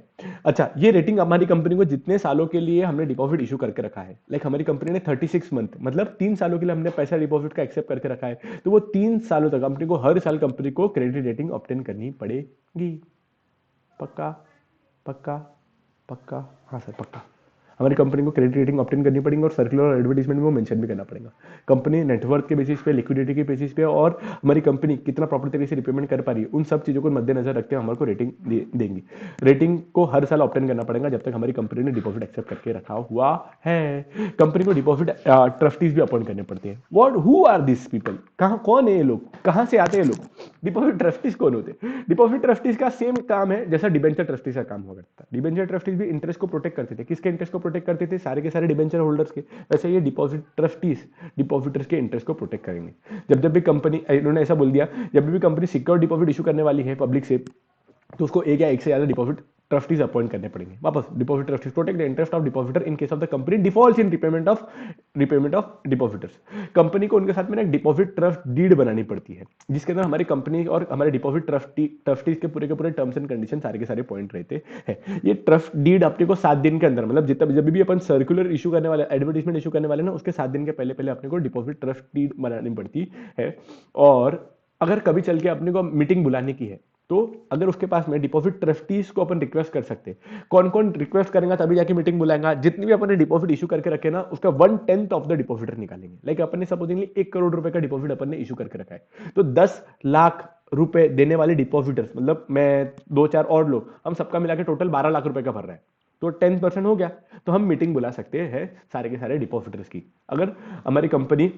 [SPEAKER 1] अच्छा, ये रेटिंग हमारी कंपनी को जितने सालों के लिए हमने डिपॉजिट इशू करके रखा है, लाइक हमारी कंपनी ने 36 मंथ मतलब 3 सालों के लिए हमने पैसा डिपॉजिट का एक्सेप्ट करके रखा है, तो वो 3 सालों तक कंपनी को हर साल कंपनी को क्रेडिट रेटिंग ऑब्टेन करनी पड़ेगी। पक्का? पक्का? पक्का? हाँ सर पक्का। हमारी कंपनी को क्रेडिट रेटिंग ऑब्टेन करनी पड़ेगी, और सर्कुलर और एडवर्टीजमेंट में वो मेंशन भी करना पड़ेगा। कंपनी नेटवर्क के बेसिस पे, लिक्विडिटी के बेसिस पे, और हमारी कंपनी कितना प्रॉपर तरीके से रिपेमेंट कर पा रही है, उन सब चीजों को मद्देनजर रखते हुए हमारे को रेटिंग देंगी। रेटिंग को हर साल ऑब्टेन करना पड़ेगा जब तक हमारी कंपनी ने डिपॉजिट एक्सेप्ट करके रखा हुआ है। कंपनी को डिपॉजिट ट्रस्टीज भी अपॉइंट करने पड़ते हैं। What, who are this people? कौन है ये लोग, कहां से आते हैं लोग? डिपॉजिट ट्रस्टीज कौन होते हैं? डिपॉजिट ट्रस्टीज का सेम काम है जैसा डिबेंचर ट्रस्टीज का काम हुआ करता है। डिबेंचर ट्रस्टीज भी इंटरेस्ट को प्रोटेक्ट करते थे। किसके इंटरेस्ट को प्रोटेक्ट करते थे? सारे के सारे डिबेंचर होल्डर्स के। वैसे ये डिपॉजिट ट्रस्टीज डिपॉजिटर्स के इंटरेस्ट को प्रोटेक्ट करेंगे। जब भी कंपनी, इन्होंने ऐसा बोल दिया, जब भी कंपनी सिक्योर डिपॉजिट इशू करने वाली है पब्लिक से, तो उसको एक या एक से ज्यादा डिपॉजिट ट्रस्टीज अपॉइंट करने पड़ेंगे। वापस, deposit trustees protect the interest of depositor in case of the company defaults in repayment of depositors. Company को उनके साथ में एक डिपॉजिट ट्रस्ट डीड बनानी पड़ती है, जिसके अंदर हमारी कंपनी और हमारे डिपॉजिट ट्रस्टीज के पूरे टर्म्स एंड कंडीशन सारे के सारे पॉइंट रहते हैं। ये ट्रस्ट डीड अपने को 7 दिन के अंदर, मतलब जितना जब भी अपन सर्कुलर इशू करने वाले, एडवर्टीजमेंट इशू करने वाले ना, उसके 7 दिन के पहले पहले अपने को डिपॉजिट ट्रस्ट डीड बनानी पड़ती है। और अगर कभी चल के अपने को मीटिंग बुलाने की है, तो अगर उसके पास में डिपॉजिट ट्रस्टीज को अपन रिक्वेस्ट कर सकते हैं। कौन कौन रिक्वेस्ट करेगा तभी जाके मीटिंग बुलाएगा? जितनी भी अपन ने डिपॉजिट इशू करके रखे ना, उसका 1/10 ऑफ द डिपॉजिटर निकालेंगे। लाइक अपन ने सपोजिंगली 1 करोड़ रुपए का डिपॉजिट अपन ने इशू करके रखा है, तो 10 लाख रुपए देने वाले डिपॉजिटर्स, मतलब मैं 2-4 और लोग, हम सबका मिला के टोटल 12 लाख रुपए का भर रहा है, तो 10% हो गया, तो हम मीटिंग बुला सकते हैं सारे के सारे डिपॉजिटर्स की, अगर हमारी कंपनी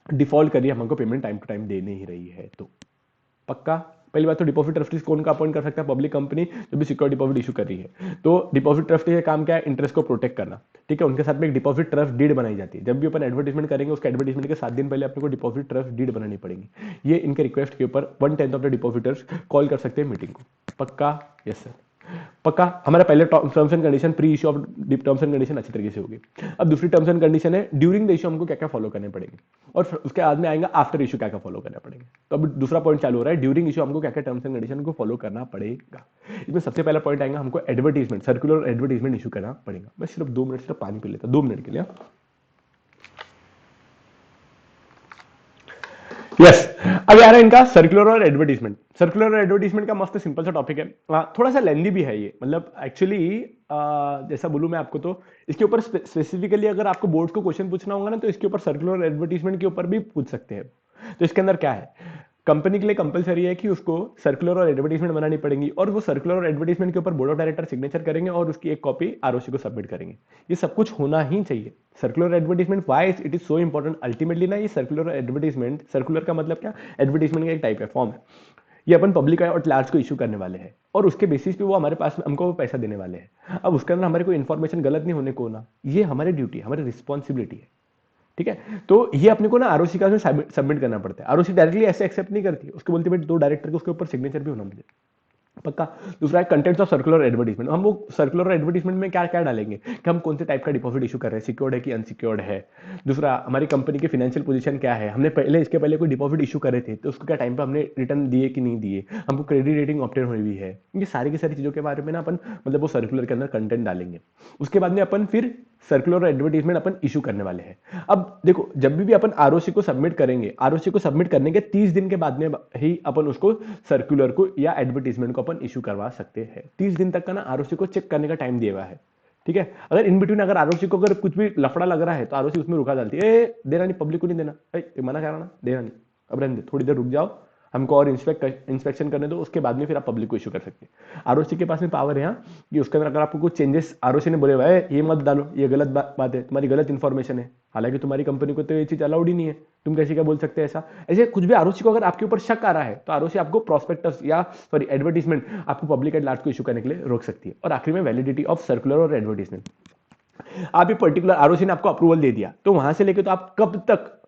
[SPEAKER 1] डिफॉल्ट करिए, हमको पेमेंट टाइम टू टाइम दे नहीं रही है तो। पक्का? पहली बात तो डिपॉजिट ट्रस्टी कौन का अपॉइंट कर सकता है? पब्लिक कंपनी जो भी सिक्योर डिपॉजिट इशू कर रही है। तो डिपॉजिट ट्रस्टी का काम क्या है? इंटरेस्ट को प्रोटेक्ट करना, ठीक है। उनके साथ में एक डिपॉजिट ट्रस्ट डीड बनाई जाती है। जब भी अपन एडवर्टीजमेंट करेंगे उसके एडवर्टीजमेंट के 7 दिन पहले अपने को डिपॉजिट ट्रस्ट डीड बनानी पड़ेगी। ये इनके रिक्वेस्ट के ऊपर 1/10 ऑफ द डिपॉजिटर्स कॉल कर सकते हैं मीटिंग को। पक्का? यस सर, पक्का। हमारा पहले terms and condition, pre issue of terms and condition अच्छी तरीके से होगी। अब दूसरी टर्म्स एंड कंडीशन है ड्यूरिंग द इशू हमको क्या क्या फॉलो करने पड़ेंगे, और फिर उसके बाद में आएगा आफ्टर इशू क्या क्या फॉलो करना पड़ेगा। तो अब दूसरा पॉइंट चालू हो रहा है, ड्यूरिंग इशू हमको क्या क्या टर्म्स एंड कंडीशन को फॉलो करना पड़ेगा। इसमें सबसे पहला पॉइंट आएगा हमको एडवर्टीजमेंट, सर्कुलर एडवर्टीजमेंट इशू करना पड़ेगा। मैं सिर्फ 2 मिनट सिर्फ पानी पी लेता, 2 मिनट के लिए। यस, अब यार इनका सर्कुलर और एडवर्टीजमेंट। सर्कुलर और एडवर्टीजमेंट का मस्त सिंपल सा टॉपिक है, थोड़ा सा लेंदी भी है ये, मतलब एक्चुअली जैसा बोलूं मैं आपको, तो इसके ऊपर स्पेसिफिकली अगर आपको बोर्ड को क्वेश्चन पूछना होगा ना, तो इसके ऊपर सर्कुलर और एडवर्टीजमेंट के ऊपर भी पूछ सकते हैं। तो इसके अंदर क्या है, कंपनी के लिए कंपलसरी है कि उसको सर्कुलर और एडवर्टीजमेंट बनानी पड़ेगी, और वो सर्कुलर और एडवर्टीजमेंट के ऊपर बोर्ड ऑफ डायरेक्टर सिग्नेचर करेंगे और उसकी एक कॉपी आरओसी को सबमिट करेंगे। ये सब कुछ होना ही चाहिए। Circular advertisement, why it is so important, ultimately ना ये सर्कुलर एडवर्टीजमेंट, सर्कुलर का मतलब क्या, एडवर्टीजमेंट का एक टाइप है, फॉर्म है। ये अपन पब्लिक और लार्ज को इशू करने वाले हैं, और उसके बेसिस पे वो हमारे पास हमको वो पैसा देने वाले हैं। अब उसके अंदर हमारे कोई इन्फॉर्मेशन गलत नहीं होने को ना, ये हमारी ड्यूटी है, हमारी रिस्पॉन्सिबिलिटी है, ठीक है। तो ये अपने को ना आरओसी का सबमिट करना पड़ता है। आरओसी डायरेक्टली ऐसे एक्सेप्ट नहीं करती, उसको बोलती है भाई 2 डायरेक्टर के उसके ऊपर सिग्नेचर भी होना मुझे। पक्का। दूसरा है कंटेंट्स ऑफ सर्कुलर एडवर्टीजमेंट। हम वो सर्कुलर एडवर्टीजमेंट में क्या क्या डालेंगे कि हम कौन से टाइप का डिपॉजिट इशू कर रहे हैं, सिक्योर्ड है कि अनसिक्योर्ड है। दूसरा, हमारी कंपनी की फाइनेंशियल पोजीशन क्या है, हमने पहले इसके पहले कोई डिपॉजिट इशू करे थे तो उसको क्या टाइम पे हमने रिटर्न दिए कि नहीं दिए, हमको क्रेडिट रेटिंग ऑब्टेन हुई हुई है। ये सारी की सारी चीजों के बारे में ना अपन मतलब वो सर्कुलर के अंदर कंटेंट डालेंगे। उसके बाद में अपन फिर सर्कुलर एडवर्टीजमेंट अपन इशू करने वाले हैं। अब देखो, जब भी अपन आरओसी को सबमिट करेंगे, आरओसी को सबमिट करने के 30 दिन के बाद में ही अपन उसको सर्कुलर को या एडवर्टीजमेंट को अपन इशू करवा सकते हैं। 30 दिन तक का ना आरओसी को चेक करने का टाइम दिया हुआ है, ठीक है। अगर इन बिटवीन अगर आरओसी को अगर कुछ भी लफड़ा लग रहा है तो आरओसी उसमें रुका डालती है, देना नहीं, पब्लिक को नहीं देना, मना कर रहा ना, देना नहीं, अब रहने दे, थोड़ी देर रुक जाओ, हमको और इंस्पेक्शन करने दो, उसके बाद में फिर आप पब्लिक को इशू कर सकते हैं। आरओसी के पास में पावर है यहाँ कि उसके अंदर अगर आपको कुछ चेंजेस आरओसी ने बोले भाई ये मत डालो, ये गलत बात है, तुम्हारी गलत इंफॉर्मेशन है, हालांकि तुम्हारी कंपनी को तो ये चीज अलाउड ही नहीं है, तुम कैसे क्या बोल सकते हैं ऐसा, ऐसे कुछ भी आरओसी को अगर आपके ऊपर शक आ रहा है तो आरओसी आपको प्रोस्पेक्टस या सॉरी एडवर्टीजमेंट आपको पब्लिक एट लार्ज को इशू करने के लिए रोक सकती है। और आखिर में वैलिडिटी ऑफ सर्कुलर और एडवर्टीजमेंट। आप ये पर्टिकुलर आरओसी ने आपको अप्रूवल दे दिया तो वहां से लेके तो आप कब तक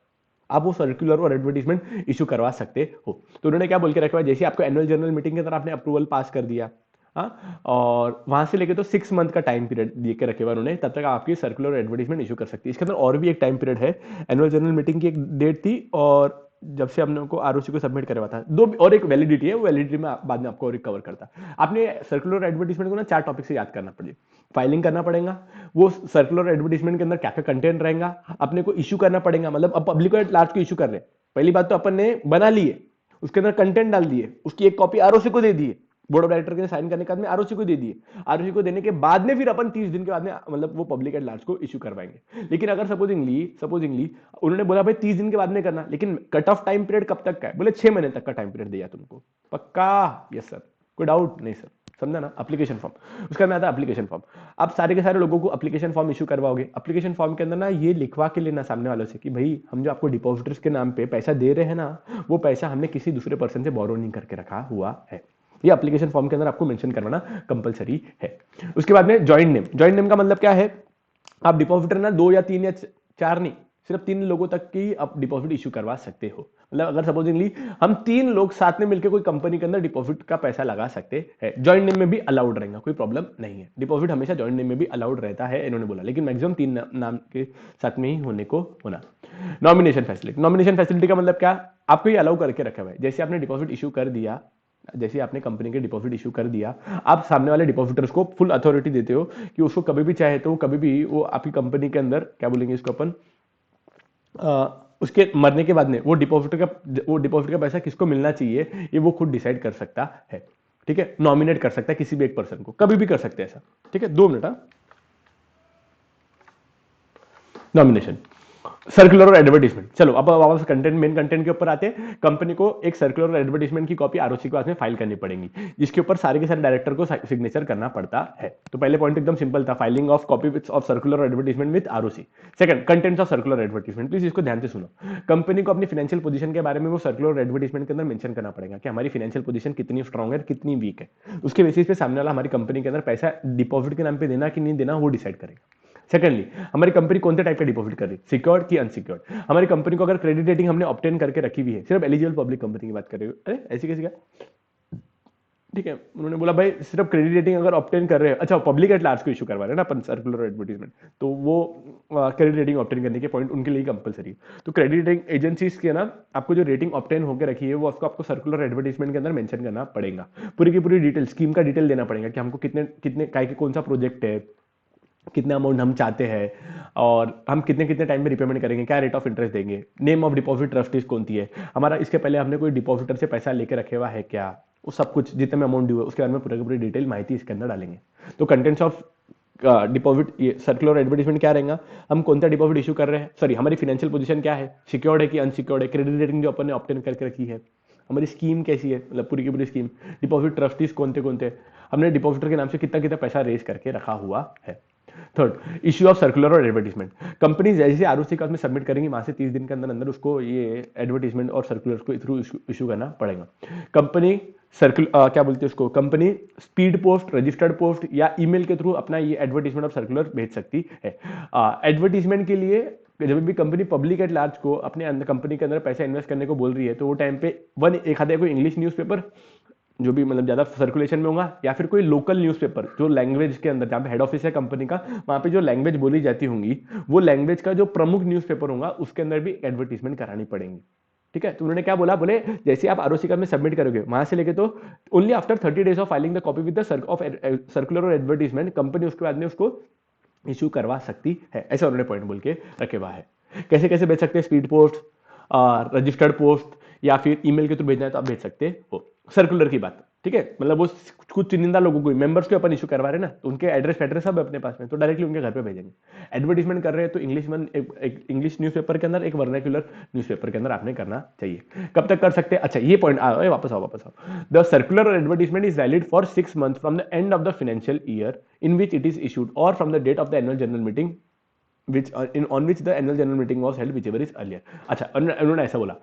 [SPEAKER 1] आप वो सर्कुलर और एडवर्टीजमेंट इशू करवा सकते हो। तो उन्होंने क्या बोल के रखा है, जैसे आपको एनुअल जनरल मीटिंग के अंदर आपने अप्रूवल पास कर दिया, हाँ, और वहां से लेके तो 6 मंथ का टाइम पीरियड दे के रखे हुए उन्होंने, तब तक आपकी सर्कुलर और एडवर्टीजमेंट इशू कर सकती है। इसके अंदर और भी एक टाइम पीरियड है, एनुअल जनरल मीटिंग की एक डेट थी और जब से हमने को आरओसी को सबमिट करवा था, दो और एक वैलिडिटी है, वो वैलिडिटी में बाद में आपको और कवर करता है। आपने सर्कुलर एडवर्टीजमेंट को ना 4 टॉपिक से याद करना पड़ेगा। फाइलिंग करना पड़ेगा, वो सर्कुलर एडवर्टीजमेंट के अंदर क्या क्या कंटेंट रहेगा, अपने को इशू करना पड़ेगा, मतलब अब पब्लिक को लार्ज को इशू कर रहे हैं, पहली बात तो अपन ने बना ली है, उसके अंदर कंटेंट डाल दिए, उसकी एक कॉपी आरओसी को दे दी, बोर्ड ऑफ डायरेक्टर के साइन करने के बाद में आरओसी को दे दिए, आरओसी को देने के बाद में फिर अपन 30 दिन के बाद में मतलब वो पब्लिक एट लार्ज को इशू करवाएंगे। लेकिन अगर सपोजिंगली उन्होंने बोला भाई 30 दिन के बाद में करना, लेकिन कट ऑफ टाइम पीरियड कब तक का है, बोले 6 महीने तक का टाइम पीरियड दिया तुमको। पक्का? यस सर, कोई डाउट नहीं सर, समझा ना। एप्लीकेशन फॉर्म, उसका मैं आता एप्लीकेशन फॉर्म। आप सारे के सारे लोगों को एप्लीकेशन फॉर्म इशू करवाओगे। एप्लीकेशन फॉर्म के अंदर ना ये लिखवा के लेना सामने वालों से कि भाई हम जो आपको डिपॉजिटर्स के नाम पे पैसा दे रहे हैं ना, वो पैसा हमने किसी दूसरे पर्सन से बोरो नहीं करके रखा हुआ है। ये एप्लीकेशन फॉर्म के अंदर आपको मेंशन करवाना कंपलसरी है। उसके बाद में जॉइंट नेम। जॉइंट नेम का मतलब क्या है, आप डिपॉजिटर ना 2 या 3 या 4 नहीं, सिर्फ 3 लोगों तक की आप डिपॉजिट इशू करवा सकते हो। मतलब अगर सपोजिंगली हम 3 लोग साथ में मिलकर कोई कंपनी के अंदर डिपॉजिट का पैसा लगा सकते हैं, जॉइंट नेम में भी अलाउड रहेगा, कोई प्रॉब्लम नहीं है। डिपॉजिट हमेशा जॉइंट नेम में भी अलाउड रहता है इन्होंने बोला, लेकिन मैक्सिमम 3 नाम के साथ में ही होने को होना। Nomination facility. नॉमिनेशन फैसिलिटी का मतलब क्या, आपको ये अलाउ करके रखा हुआ है, जैसे आपने डिपॉजिट इशू कर दिया, जैसे आपने कंपनी के डिपॉजिट इशू कर दिया, आप सामने वाले डिपॉजिटर्स को फुल अथॉरिटी देते हो कि उसको कभी भी चाहे तो कभी भी वो आपकी कंपनी के अंदर क्या बोलेंगे इसको अपन, उसके मरने के बाद में वो डिपॉजिट का पैसा किसको मिलना चाहिए ये वो खुद डिसाइड कर सकता है, ठीक है। नॉमिनेट कर सकता है किसी भी एक पर्सन को, कभी भी कर सकते हैं ऐसा, ठीक है। 2 मिनट। नॉमिनेशन, सर्कुलर और एडवर्टीजमेंट। चलो अब वापस कंटेंट, मेन कंटेंट के ऊपर आते हैं। कंपनी को एक सर्कुलर और एडवर्टीजमेंट की कॉपी आरओसी के पास में फाइल करनी पड़ेगी, जिसके ऊपर सारे के सारे डायरेक्टर को सिग्नेचर करना पड़ता है। तो पहले पॉइंट एकदम सिंपल था, filing of copy of circular और advertisement with ROC. Second, contents of circular advertisement. Please इसको ध्यान से सुनो। कंपनी को अपनी फाइनेंशियल पोजीशन के बारे में वो सर्कुलर और एडवर्टीजमेंट के अंदर मेंशन करना पड़ेगा कि हमारी फाइनेंशियल पोजीशन कितनी स्ट्रांग है, कितनी वीक है। उसके बेसिस पे सामने वाला हमारी कंपनी के अंदर पैसा डिपॉजिट के नाम पे देना कि नहीं देना वो डिसाइड करेगा। सेकंडली, हमारी कंपनी कौन से टाइप का डिपॉजिट कर रही है, सिक्योर्ड की अनसिक्योर्ड। हमारी कंपनी को अगर क्रेडिट रेटिंग हमने ऑब्टेन करके रखी हुई है, सिर्फ एलिजिबल पब्लिक कंपनी की बात कर रहे हो, अरे ऐसी कैसी क्या, ठीक है। उन्होंने बोला भाई सिर्फ क्रेडिट रेटिंग अगर ऑब्टेन कर रहे हैं, अच्छा पब्लिक एट लार्ज को इशू करवा रहे हैं ना अपन सर्कुलर एडवर्टीजमेंट, तो वो क्रेडिट रेटिंग ऑब्टेन करने के पॉइंट उनके लिए कंपलसरी है। तो क्रेडिट रेटिंग एजेंसीज के ना आपको जो रेटिंग ऑब्टेन होकर रखी है वो आपको सर्कुलर एडवर्टीजमेंट के अंदर मेंशन करना पड़ेगा। पूरी की पूरी डिटेल, स्कीम का डिटेल देना पड़ेगा कि हमको कितने कितने काय के कौन सा प्रोजेक्ट है, कितना अमाउंट हम चाहते हैं, और हम कितने कितने टाइम में रिपेमेंट करेंगे, क्या रेट ऑफ इंटरेस्ट देंगे, नेम ऑफ डिपॉजिट ट्रस्टीज कौन सी है, हमारा इसके पहले हमने कोई डिपॉजिटर से पैसा लेके रखे हुआ है क्या, वो सब कुछ जितने में अमाउंट ड्यू है उसके बारे में पूरी की पूरी डिटेल माहिती इसके अंदर डालेंगे। तो कंटेंट्स ऑफ डिपॉजिट, ये सर्कुलर एडवर्टीजमेंट क्या रहेगा, हम कौन सा डिपॉजिट इशू कर रहे हैं, सॉरी हमारी फाइनेंशियल पोजीशन क्या है, सिक्योर्ड है कि अनसिक्योर्ड है, क्रेडिट रेटिंग जो अपन ने ऑब्टेन करके रखी है, हमारी स्कीम कैसी है, मतलब पूरी की पूरी स्कीम, डिपॉजिट ट्रस्टीज कौन थे, हमने डिपॉजिटर के नाम से कितना कितना पैसा रेज करके रखा हुआ है। थर्ड, इश्यू ऑफ सर्कुलर और एडवर्टीजमेंट। कंपनी जैसे आरओसी का सबमिट करेंगी वहां से 30 दिन के अंदर अंदर उसको ये एडवर्टीजमेंट और सर्कुलर को थ्रू इशू करना पड़ेगा। कंपनी क्या बोलते हैं उसको, company speed post, registered post या ईमेल के थ्रू अपना ये एडवर्टीजमेंट और सर्कुलर भेज सकती है। एडवर्टीजमेंट के लिए जब भी कंपनी पब्लिक एट लार्ज को अपने अंदर कंपनी के अंदर पैसा इन्वेस्ट करने को बोल रही है, तो वो टाइम पे एक आधा कोई इंग्लिश न्यूज़पेपर जो भी मतलब ज्यादा सर्कुलेशन में होगा, या फिर कोई लोकल न्यूज़पेपर जो लैंग्वेज के अंदर, जहाँ पे हेड ऑफिस है कंपनी का, वहां पे जो लैंग्वेज बोली जाती होंगी वो लैंग्वेज का जो प्रमुख न्यूज़पेपर होगा उसके अंदर भी एडवर्टीजमेंट करानी पड़ेगी। ठीक है। तो उन्होंने क्या बोला, बोले जैसे आप आरओसी का में सबमिट करोगे वहां से लेके तो only after 30 days of filing the copy with the circular और एडवर्टीजमेंट, कंपनी उसके बाद में उसको इशू करवा सकती है। ऐसा उन्होंने पॉइंट बोल के रखे हुआ है। कैसे कैसे भेज सकते हैं, स्पीड पोस्ट, रजिस्टर्ड पोस्ट, या फिर ईमेल के थ्रू भेजना है तो आप भेज सकते हो। सर्कुलर की बात, ठीक है, मतलब वो कुछ चुनिंदा लोगों को, मेंबर्स को अपन इशू करवा रहे हैं ना, तो उनके एड्रेस सब अपने पास में, तो डायरेक्टली उनके घर पे भेजेंगे। एडवर्टीजमेंट कर रहे हैं तो इंग्लिश में एक इंग्लिश न्यूज़पेपर के अंदर, एक वर्नाक्युलर न्यूज़पेपर के अंदर आपने करना चाहिए। कब तक कर सकते हैं, अच्छा ये पॉइंट वापस आओ। The circular advertisement is valid for 6 months from the end of the financial year in which it is issued और from the date of the annual general meeting which on which the annual general meeting was held whichever is earlier। अच्छा उन्होंने ऐसा बोला,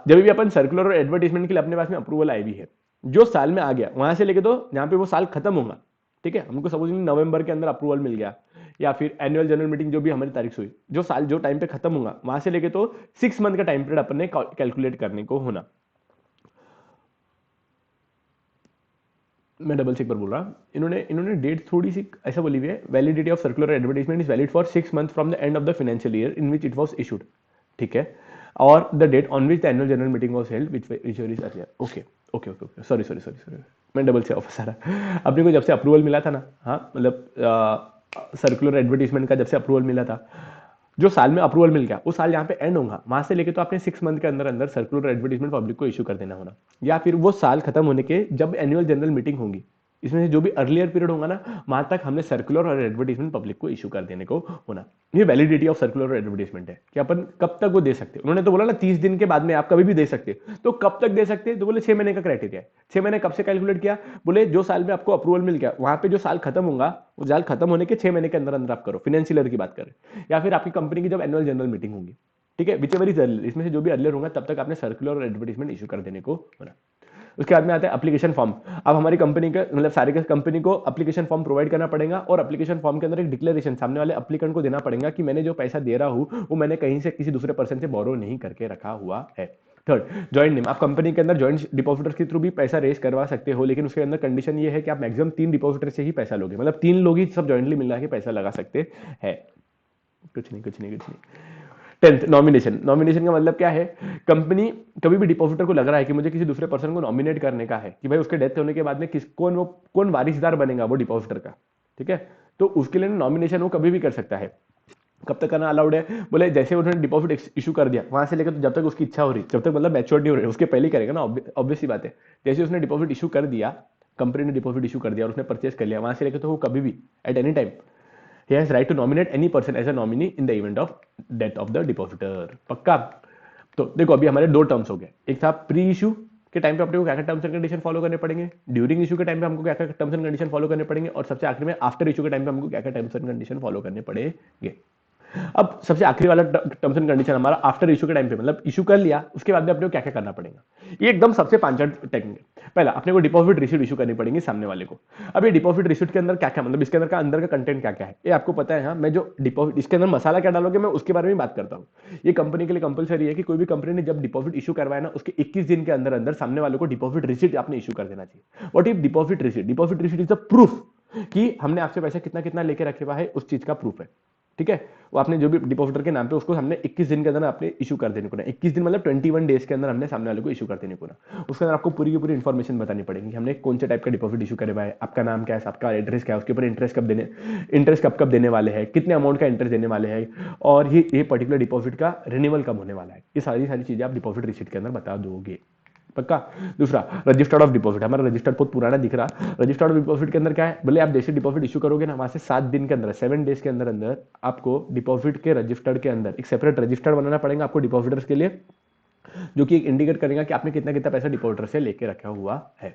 [SPEAKER 1] जब भी अपन circular और advertisement के लिए अपने पास में अप्रूवल आई हुई है, जो साल में आ गया वहां से लेके तो जहां पे वो साल खत्म होगा, ठीक है, हमको सपोज नवंबर के अंदर अप्रूवल मिल गया, या फिर एनुअल जनरल मीटिंग जो भी हमारी तारीख से हुई, जो साल जो टाइम पे खत्म होगा वहां से लेके तो 6 मंथ का टाइम पीरियड अपन ने कैलकुलेट करने को होना। मैं डबल चेक पर बोल रहा, इन्होंने डेट थोड़ी सी ऐसा बोली हुई है, validity of circular advertisement is valid for 6 months from the end of the financial year in which it was issued, ठीक है, और the date on which the annual general meeting was held which is earlier. Okay okay okay okay, sorry sorry sorry sorry, मैं double check of सारा। अपने को जब से approval मिला था ना, हाँ मतलब सर्कुलर एडवर्टीजमेंट का जब से अप्रूवल मिला था, जो साल में अप्रूवल मिल गया वो साल यहाँ पे एंड होगा, वहां से लेके तो आपने 6 मंथ के अंदर अंदर सर्कुलर एडवर्टीजमेंट पब्लिक को इशू कर देना होना, या फिर वो साल खत्म होने के जब एनुअल जनरल मीटिंग होगी, इसमें से जो भी अर्लियर पीरियड होगा ना, वहां तक हमने सर्कुलर और एडवर्टीजमेंट पब्लिक को इशू कर देने को होना। ये वैलिडिटी ऑफ सर्कुलर और एडवर्टीजमेंट है कि अपन कब तक वो दे सकते हैं। उन्होंने तो बोला ना 30 दिन के बाद में आप कभी भी दे सकते हैं, तो कब तक दे सकते हैं, तो बोले 6 महीने का क्राइटेरिया है। 6 महीने कब से कैलकुलेट किया, बोले जो साल में आपको अप्रूवल मिल गया वहां पे जो साल खत्म होगा, वो साल खत्म होने के 6 महीने के अंदर अंदर आप करो, फाइनेंशियल ईयर की बात करें, या फिर आपकी कंपनी की जब एनुअल जनरल मीटिंग होगी, ठीक है, विचेवर इज अर्लियर, इसमें से जो भी अर्लियर होगा तब तक आपने सर्कुलर और एडवर्टीजमेंट इशू कर देने को होना। उसके बाद में आता है एप्लीकेशन फॉर्म। अब हमारी कंपनी का मतलब सारे के कंपनी को एप्लीकेशन फॉर्म प्रोवाइड करना पड़ेगा, और एप्लीकेशन फॉर्म के अंदर एक डिक्लेरेशन सामने वाले एप्लीकेंट को देना पड़ेगा कि मैंने जो पैसा दे रहा हूं वो मैंने कहीं से किसी दूसरे पर्सन से बोरो नहीं करके रखा हुआ है। Third, joint name. आप कंपनी के अंदर ज्वाइंट डिपॉजिटर्स के थ्रू भी पैसा रेज करवा सकते हो, लेकिन उसके अंदर कंडीशन ये है कि आप मैक्सिमम 3 डिपॉजिटर से ही पैसा लोगे, मतलब 3 लोग ही सब ज्वाइंटली मिला के पैसा लगा सकते हैं। कुछ नहीं कुछ नहीं कुछ नहीं। 10th, nomination. नॉमिनेशन का मतलब क्या है, कंपनी कभी भी डिपॉजिटर को लग रहा है कि मुझे किसी दूसरे पर्सन को नॉमिनेट करने का है, कि भाई उसके डेथ होने के बाद में कौन वारिसदार बनेगा वो डिपॉजिटर का, ठीक है, तो उसके लिए नॉमिनेशन वो कभी भी कर सकता है। कब तक करना अलाउड है, बोले जैसे उन्होंने डिपॉजिट इशू कर दिया वहां से लेकर तो जब तक उसकी इच्छा हो रही, जब तक मतलब मैच्योर नहीं हो रही उसके पहले ही करेगा ना, ऑब्वियस सी बात है। जैसे उसने डिपॉजिट इशू कर दिया, कंपनी ने डिपॉजिट इशू कर दिया और उसने परचेस कर लिया, वहां से लेकर तो वो कभी भी at any time he has right to nominate any person as a nominee in the event of death of the depositor. पक्का? तो देखो अभी हमारे दो टर्म्स हो गए, एक था प्री इशू के टाइम पे अपने को क्या क्या टर्म्स एंड कंडीशन फॉलो करने पड़ेंगे, ड्यूरिंग इशू के टाइम पे हमको क्या क्या टर्म्स एंड कंडीशन फॉलो करने पड़ेंगे, और सबसे आखिर में आफ्टर इशू के टाइम पे हमको क्या क्या टर्म्स एंड कंडीशन फॉलो करने पड़ेंगे। अब सबसे आखिरी वाला टर्म्स एंड कंडीशन हमारा आफ्टर इशू के टाइम पे, मतलब इशू कर लिया उसके बाद में अपने को क्या क्या करना पड़ेगा, ये एकदम सबसे पांचट टेक्निक है। पहला अपने को डिपॉजिट रिसीट इशू करनी पड़ेगी सामने वाले को। अब ये डिपॉजिट रिसीट के अंदर क्या क्या, मतलब इसके अंदर का कंटेंट क्या क्या है ये आपको पता है। हाँ, मैं जो डिपॉजिट इसके अंदर मसाला क्या डालोगे मैं उसके बारे में बात करता हूँ। ये कंपनी के लिए कंपलसरी है कि कोई भी कंपनी ने जब डिपॉजिट इशू करवाया ना उसके 21 दिन के अंदर अंदर सामने वाले को डिपॉजिट रिसीट आपने इशू कर देना चाहिए। What is deposit receipt? Deposit receipt is the proof कि हमने आपसे पैसा कितना कितना लेके रखे हुआ है, उस चीज का प्रूफ है। ठीक है, वो आपने जो भी डिपॉजिटर के नाम पे उसको हमने 21 दिन के अंदर आपने इशू कर देने को ना, 21 दिन मतलब 21 डेज के अंदर हमने सामने वाले को इशू कर देने को ना। उसके अंदर आपको पूरी की पूरी इन्फॉर्मेशन बतानी पड़ेगी, हमने कौन से टाइप का डिपॉजिट इशू करे हुआ है, आपका नाम क्या है, आपका एड्रेस क्या है, उसके ऊपर इंटरेस्ट कब कब देने वाले हैं, कितने अमाउंट का इंटरेस्ट देने वाले हैं, और ये पर्टिकुलर डिपॉजिट का रिन्यूअल कब होने वाला है। ये सारी चीजें आप डिपॉजिट रिसीट के अंदर बता दोगे। पक्का? दूसरा रजिस्टर्ड ऑफ डिपॉजिट, हमारा रजिस्टर्ड बहुत पुराना दिख रहा। रजिस्टर्ड ऑफ डिपॉजिट के अंदर क्या है, भले आप जैसे डिपॉजिट इशू करोगे ना वहां से 7 दिन के अंदर 7 डेज के अंदर अंदर आपको डिपॉजिट के रजिस्टर्ड के अंदर एक सेपरेट रजिस्टर्ड बनाना पड़ेगा आपको डिपॉजिटर्स के लिए, जो कि इंडिकेट करेगा कि आपने कितना कितना पैसा डिपॉजिटर से लेके रखा हुआ है।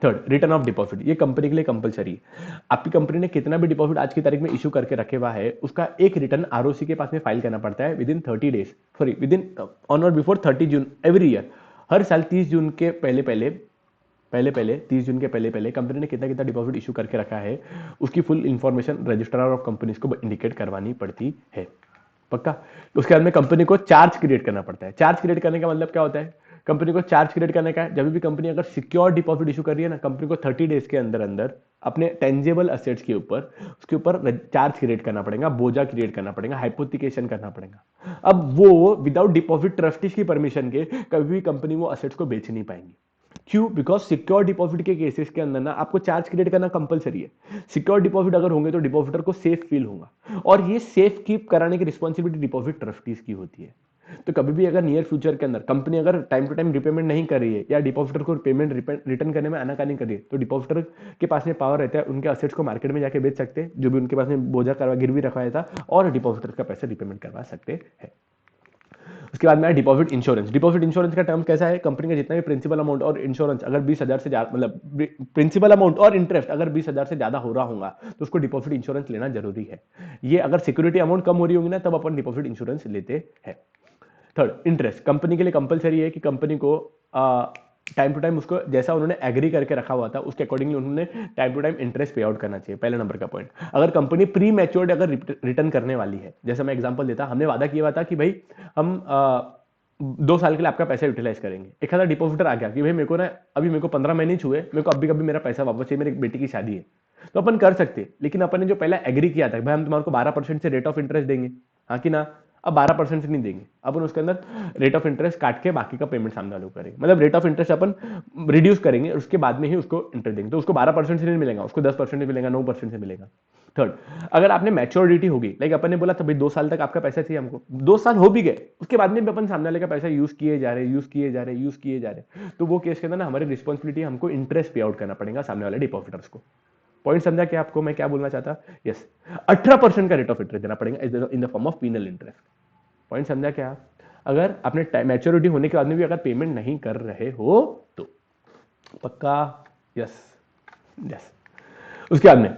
[SPEAKER 1] थर्ड रिटर्न ऑफ डिपॉजिट, ये कंपनी के लिए कंपलसरी है। आपकी कंपनी ने कितना भी डिपॉजिट आज की तारीख में इशू करके रखे हुआ है उसका एक रिटर्न आरओसी के पास में फाइल करना पड़ता है with in 30 days, sorry with in on और बिफोर 30 जून एवरी ईयर। हर साल 30 जून के पहले 30 जून के पहले कंपनी ने कितना कितना डिपॉजिट इशू करके रखा है उसकी full information registrar of companies को इंडिकेट करवानी पड़ती है। पक्का? उसके बाद में कंपनी को चार्ज क्रिएट करना पड़ता है। चार्ज क्रिएट करने का मतलब क्या होता है, कंपनी को चार्ज क्रिएट करने का है जब भी कंपनी अगर सिक्योर डिपॉजिट इशू कर रही है ना, कंपनी को 30 डेज के अंदर अंदर अपने टेंजेबल असेट्स के ऊपर उसके ऊपर चार्ज क्रिएट करना पड़ेगा, बोझा क्रिएट करना पड़ेगा, हाइपोथिकेशन करना पड़ेगा। अब वो विदाउट डिपॉजिट ट्रस्टीज की परमिशन के कभी भी कंपनी वो असेट्स को बेच नहीं पाएंगी। क्यों? बिकॉज सिक्योर डिपॉजिट के केसेस के अंदर ना आपको चार्ज क्रिएट करना कंपलसरी है। सिक्योर डिपॉजिट अगर होंगे तो डिपॉजिटर को सेफ फील होगा, और ये सेफ कीप कराने की रिस्पॉन्सिबिलिटी डिपॉजिट ट्रस्टीज की होती है। तो कभी भी अगर नियर फ्यूचर के अंदर कंपनी अगर टाइम टू टाइम रिपेमेंट नहीं कर रही है या डिपॉजिटर को पेमेंट रिटर्न करने में आनाकानी कर रही है, तो डिपॉजिटर के पास में पावर रहता है उनके असेट्स को मार्केट में जाके बेच सकते हैं जो भी उनके पास में बोझा करवा गिरवी रखवाया था, और डिपॉजिटर का पैसा रिपेमेंट करवा सकते हैं। उसके बाद में डिपॉजिट इंश्योरेंस। डिपॉजिट इंश्योरेंस का टर्म कैसा है, कंपनी का जितना भी प्रिंसिपल अमाउंट और इंश्योरेंस अगर 20,000 से ज्यादा, मतलब प्रिंसिपल अमाउंट और इंटरेस्ट अगर 20,000 से ज्यादा हो रहा होगा तो उसको डिपॉजिट इंश्योरेंस लेना जरूरी है। ये अगर सिक्योरिटी अमाउंट कम हो रही होगी ना तब अपन डिपॉजिट इंश्योरेंस लेते हैं। थर्ड इंटरेस्ट, कंपनी के लिए कंपलसरी है कि कंपनी को टाइम टू टाइम उसको जैसा उन्होंने एग्री करके रखा हुआ था उसके अकॉर्डिंगली उन्होंने time to time interest pay out करना चाहिए। पहले नंबर का पॉइंट, अगर कंपनी प्री मैच्योर्ड अगर रिटर्न करने वाली है, जैसा मैं एग्जांपल देता, हमने वादा किया हुआ था कि भाई हम 2 साल के लिए आपका पैसा यूटिलाइज करेंगे। एक आधा डिपॉजिटर आ गया कि भाई मेरे को ना अभी मेरे को 15 महीने छुए, मेरे को अभी कभी मेरा पैसा वापस चाहिए, मेरी बेटी की शादी है, तो अपन कर सकते, लेकिन अपन ने जो पहला एग्री किया था भाई हम तुम्हारे को 12% से रेट ऑफ इंटरेस्ट देंगे, हाँ कि ना, अब 12% से नहीं देंगे, अपन उसके अंदर रेट ऑफ इंटरेस्ट काट के बाकी का पेमेंट सामने वालों को करेंगे, मतलब rate of interest upon reduce करेंगे उसके बाद में ही उसको इंटरेस्ट देंगे, तो उसको 12% से नहीं मिलेगा, उसको 10% से मिलेगा, 9% से मिलेगा। थर्ड, अगर आपने मैच्योरिटी होगी, लाइक अपन ने बोला था भाई 2 साल तक आपका पैसा चाहिए हमको, 2 साल हो भी गए उसके बाद में भी अपन सामने वाले का पैसा यूज किए जा रहे, तो वो केस के अंदर ना हमारी रिस्पॉन्सिबिलिटी हमको इंटरेस्ट पे आउट करना पड़ेगा सामने वाले डिपॉजिटर्स को। पॉइंट समझा क्या आपको मैं क्या बोलना चाहता? यस, 18% का रेट ऑफ इंटरेस्ट देना पड़ेगा in the form of penal interest. Point समझा क्या? अगर आपने मैच्योरिटी होने के बाद में भी अगर पेमेंट नहीं कर रहे हो तो। पक्का? Yes yes. उसके बाद में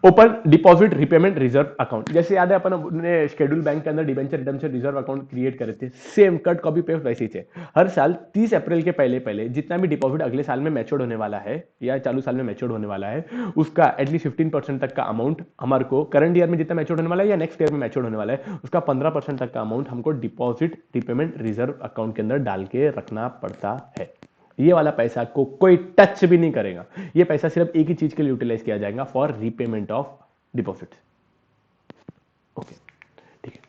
[SPEAKER 1] open deposit repayment reserve account, जैसे याद है अपन ने शेड्यूल बैंक के अंदर debenture redemption reserve account create करे थे, सेम कट कॉपी पेस्ट वैसे ही है। हर साल 30 अप्रैल के पहले जितना भी डिपॉजिट अगले साल में मैच्योर्ड होने वाला है या चालू साल में मैच्योर्ड होने वाला है उसका एटलीस्ट 15% तक का अमाउंट हमारे को करंट ईयर में जितना मैच्योर्ड होने वाला है या नेक्स्ट ईयर में मैच्योर्ड होने वाला है उसका 15% तक का अमाउंट हमको डिपॉजिट रिपेमेंट रिजर्व अकाउंट के अंदर डाल के रखना पड़ता है। ये वाला पैसा को कोई टच भी नहीं करेगा, ये पैसा सिर्फ एक ही चीज के लिए यूटिलाइज किया जाएगा, for repayment of deposit. Okay ठीक है।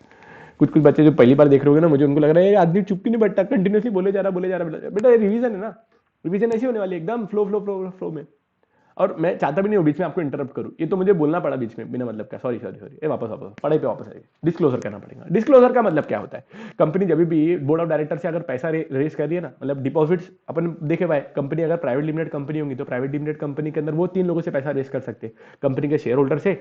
[SPEAKER 1] कुछ कुछ बच्चे जो पहली बार देख रहे होंगे ना, मुझे उनको लग रहा है आदमी चुप क्यों नहीं बैठता, कंटिन्यूसली बोले जा रहा। बेटा ये रिवीजन है ना, रिवीजन ऐसी होने वाली एकदम फ्लो में, और मैं चाहता भी नहीं हूं बीच में आपको इंटरप्ट करूं, ये तो मुझे बोलना पड़ा बीच में बिना मतलब का, सॉरी वापस पढ़ाई पे वापस आइए। डिस्क्लोजर करना पड़ेगा। डिस्क्लोजर का मतलब क्या होता है, कंपनी जब भी बोर्ड ऑफ डायरेक्टर से अगर पैसा रेज कर रही है ना, मतलब डिपॉजिट्स अपन देखे भाई, कंपनी अगर प्राइवेट लिमिटेड कंपनी होगी तो प्राइवेट लिमिटेड कंपनी के अंदर वो 3 लोगों से पैसा रेज कर सकते हैं, कंपनी के शेयर होल्डर से,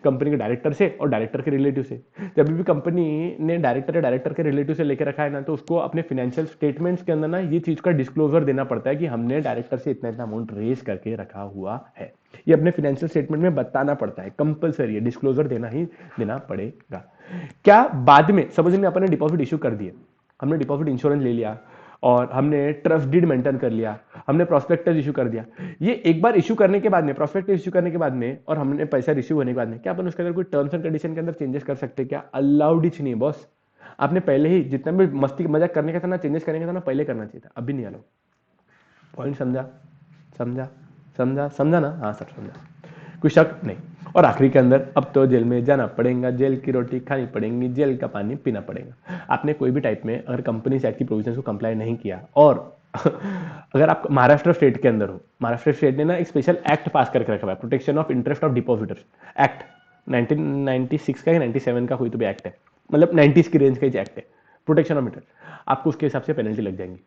[SPEAKER 1] कंपनी के डायरेक्टर से और डायरेक्टर के रिलेटिव से। जब भी कंपनी ने डायरेक्टर या डायरेक्टर के रिलेटिव से लेकर रखा है ना, तो उसको अपने फाइनेंशियल स्टेटमेंट्स के अंदर ना ये चीज का डिस्क्लोजर देना पड़ता है कि हमने डायरेक्टर से इतना इतना अमाउंट रेज करके रखा हुआ है। ये अपने फाइनेंशियल स्टेटमेंट में बताना पड़ता है, कंपलसरी है, डिस्क्लोजर देना ही देना पड़ेगा। क्या बाद में समझ में अपन ने डिपॉजिट इशू कर दिए, हमने डिपॉजिट इंश्योरेंस ले लिया और हमने ट्रस्ट डीड मेंटेन कर लिया, हमने प्रोस्पेक्टस इशू कर दिया, ये एक बार इशू करने के बाद में, प्रोस्पेक्टस इशू करने के बाद में और हमने पैसा रिसीव होने के बाद में, क्या अपन उसके अंदर कोई टर्म्स एंड कंडीशन के अंदर चेंजेस कर सकते हैं क्या? अलाउड ही नहीं बॉस। आपने पहले ही जितना भी मस्ती मजाक करने का था ना, चेंजेस करने का था ना, पहले करना चाहिए था, अभी नहीं अलाउड। पॉइंट समझा? समझा? समझा? समझा ना? हाँ सब समझा, कोई शक नहीं। और आखिरी के अंदर अब तो जेल में जाना पड़ेगा, जेल की रोटी खानी पड़ेगी, जेल का पानी पीना पड़ेगा। आपने कोई भी टाइप में अगर कंपनी एक्ट की प्रोविजन को कंप्लाई नहीं किया और अगर आप महाराष्ट्र स्टेट के अंदर हो, महाराष्ट्र स्टेट ने ना एक स्पेशल एक्ट पास करके रखा है, protection of interest of depositors act, 1996 का या 97 का कोई तो भी एक्ट है, मतलब 90s की रेंज का ही एक्ट है, प्रोटेक्शन ऑफ इंटरेस्ट। आपको उसके हिसाब से पेनल्टी लग जाएंगी,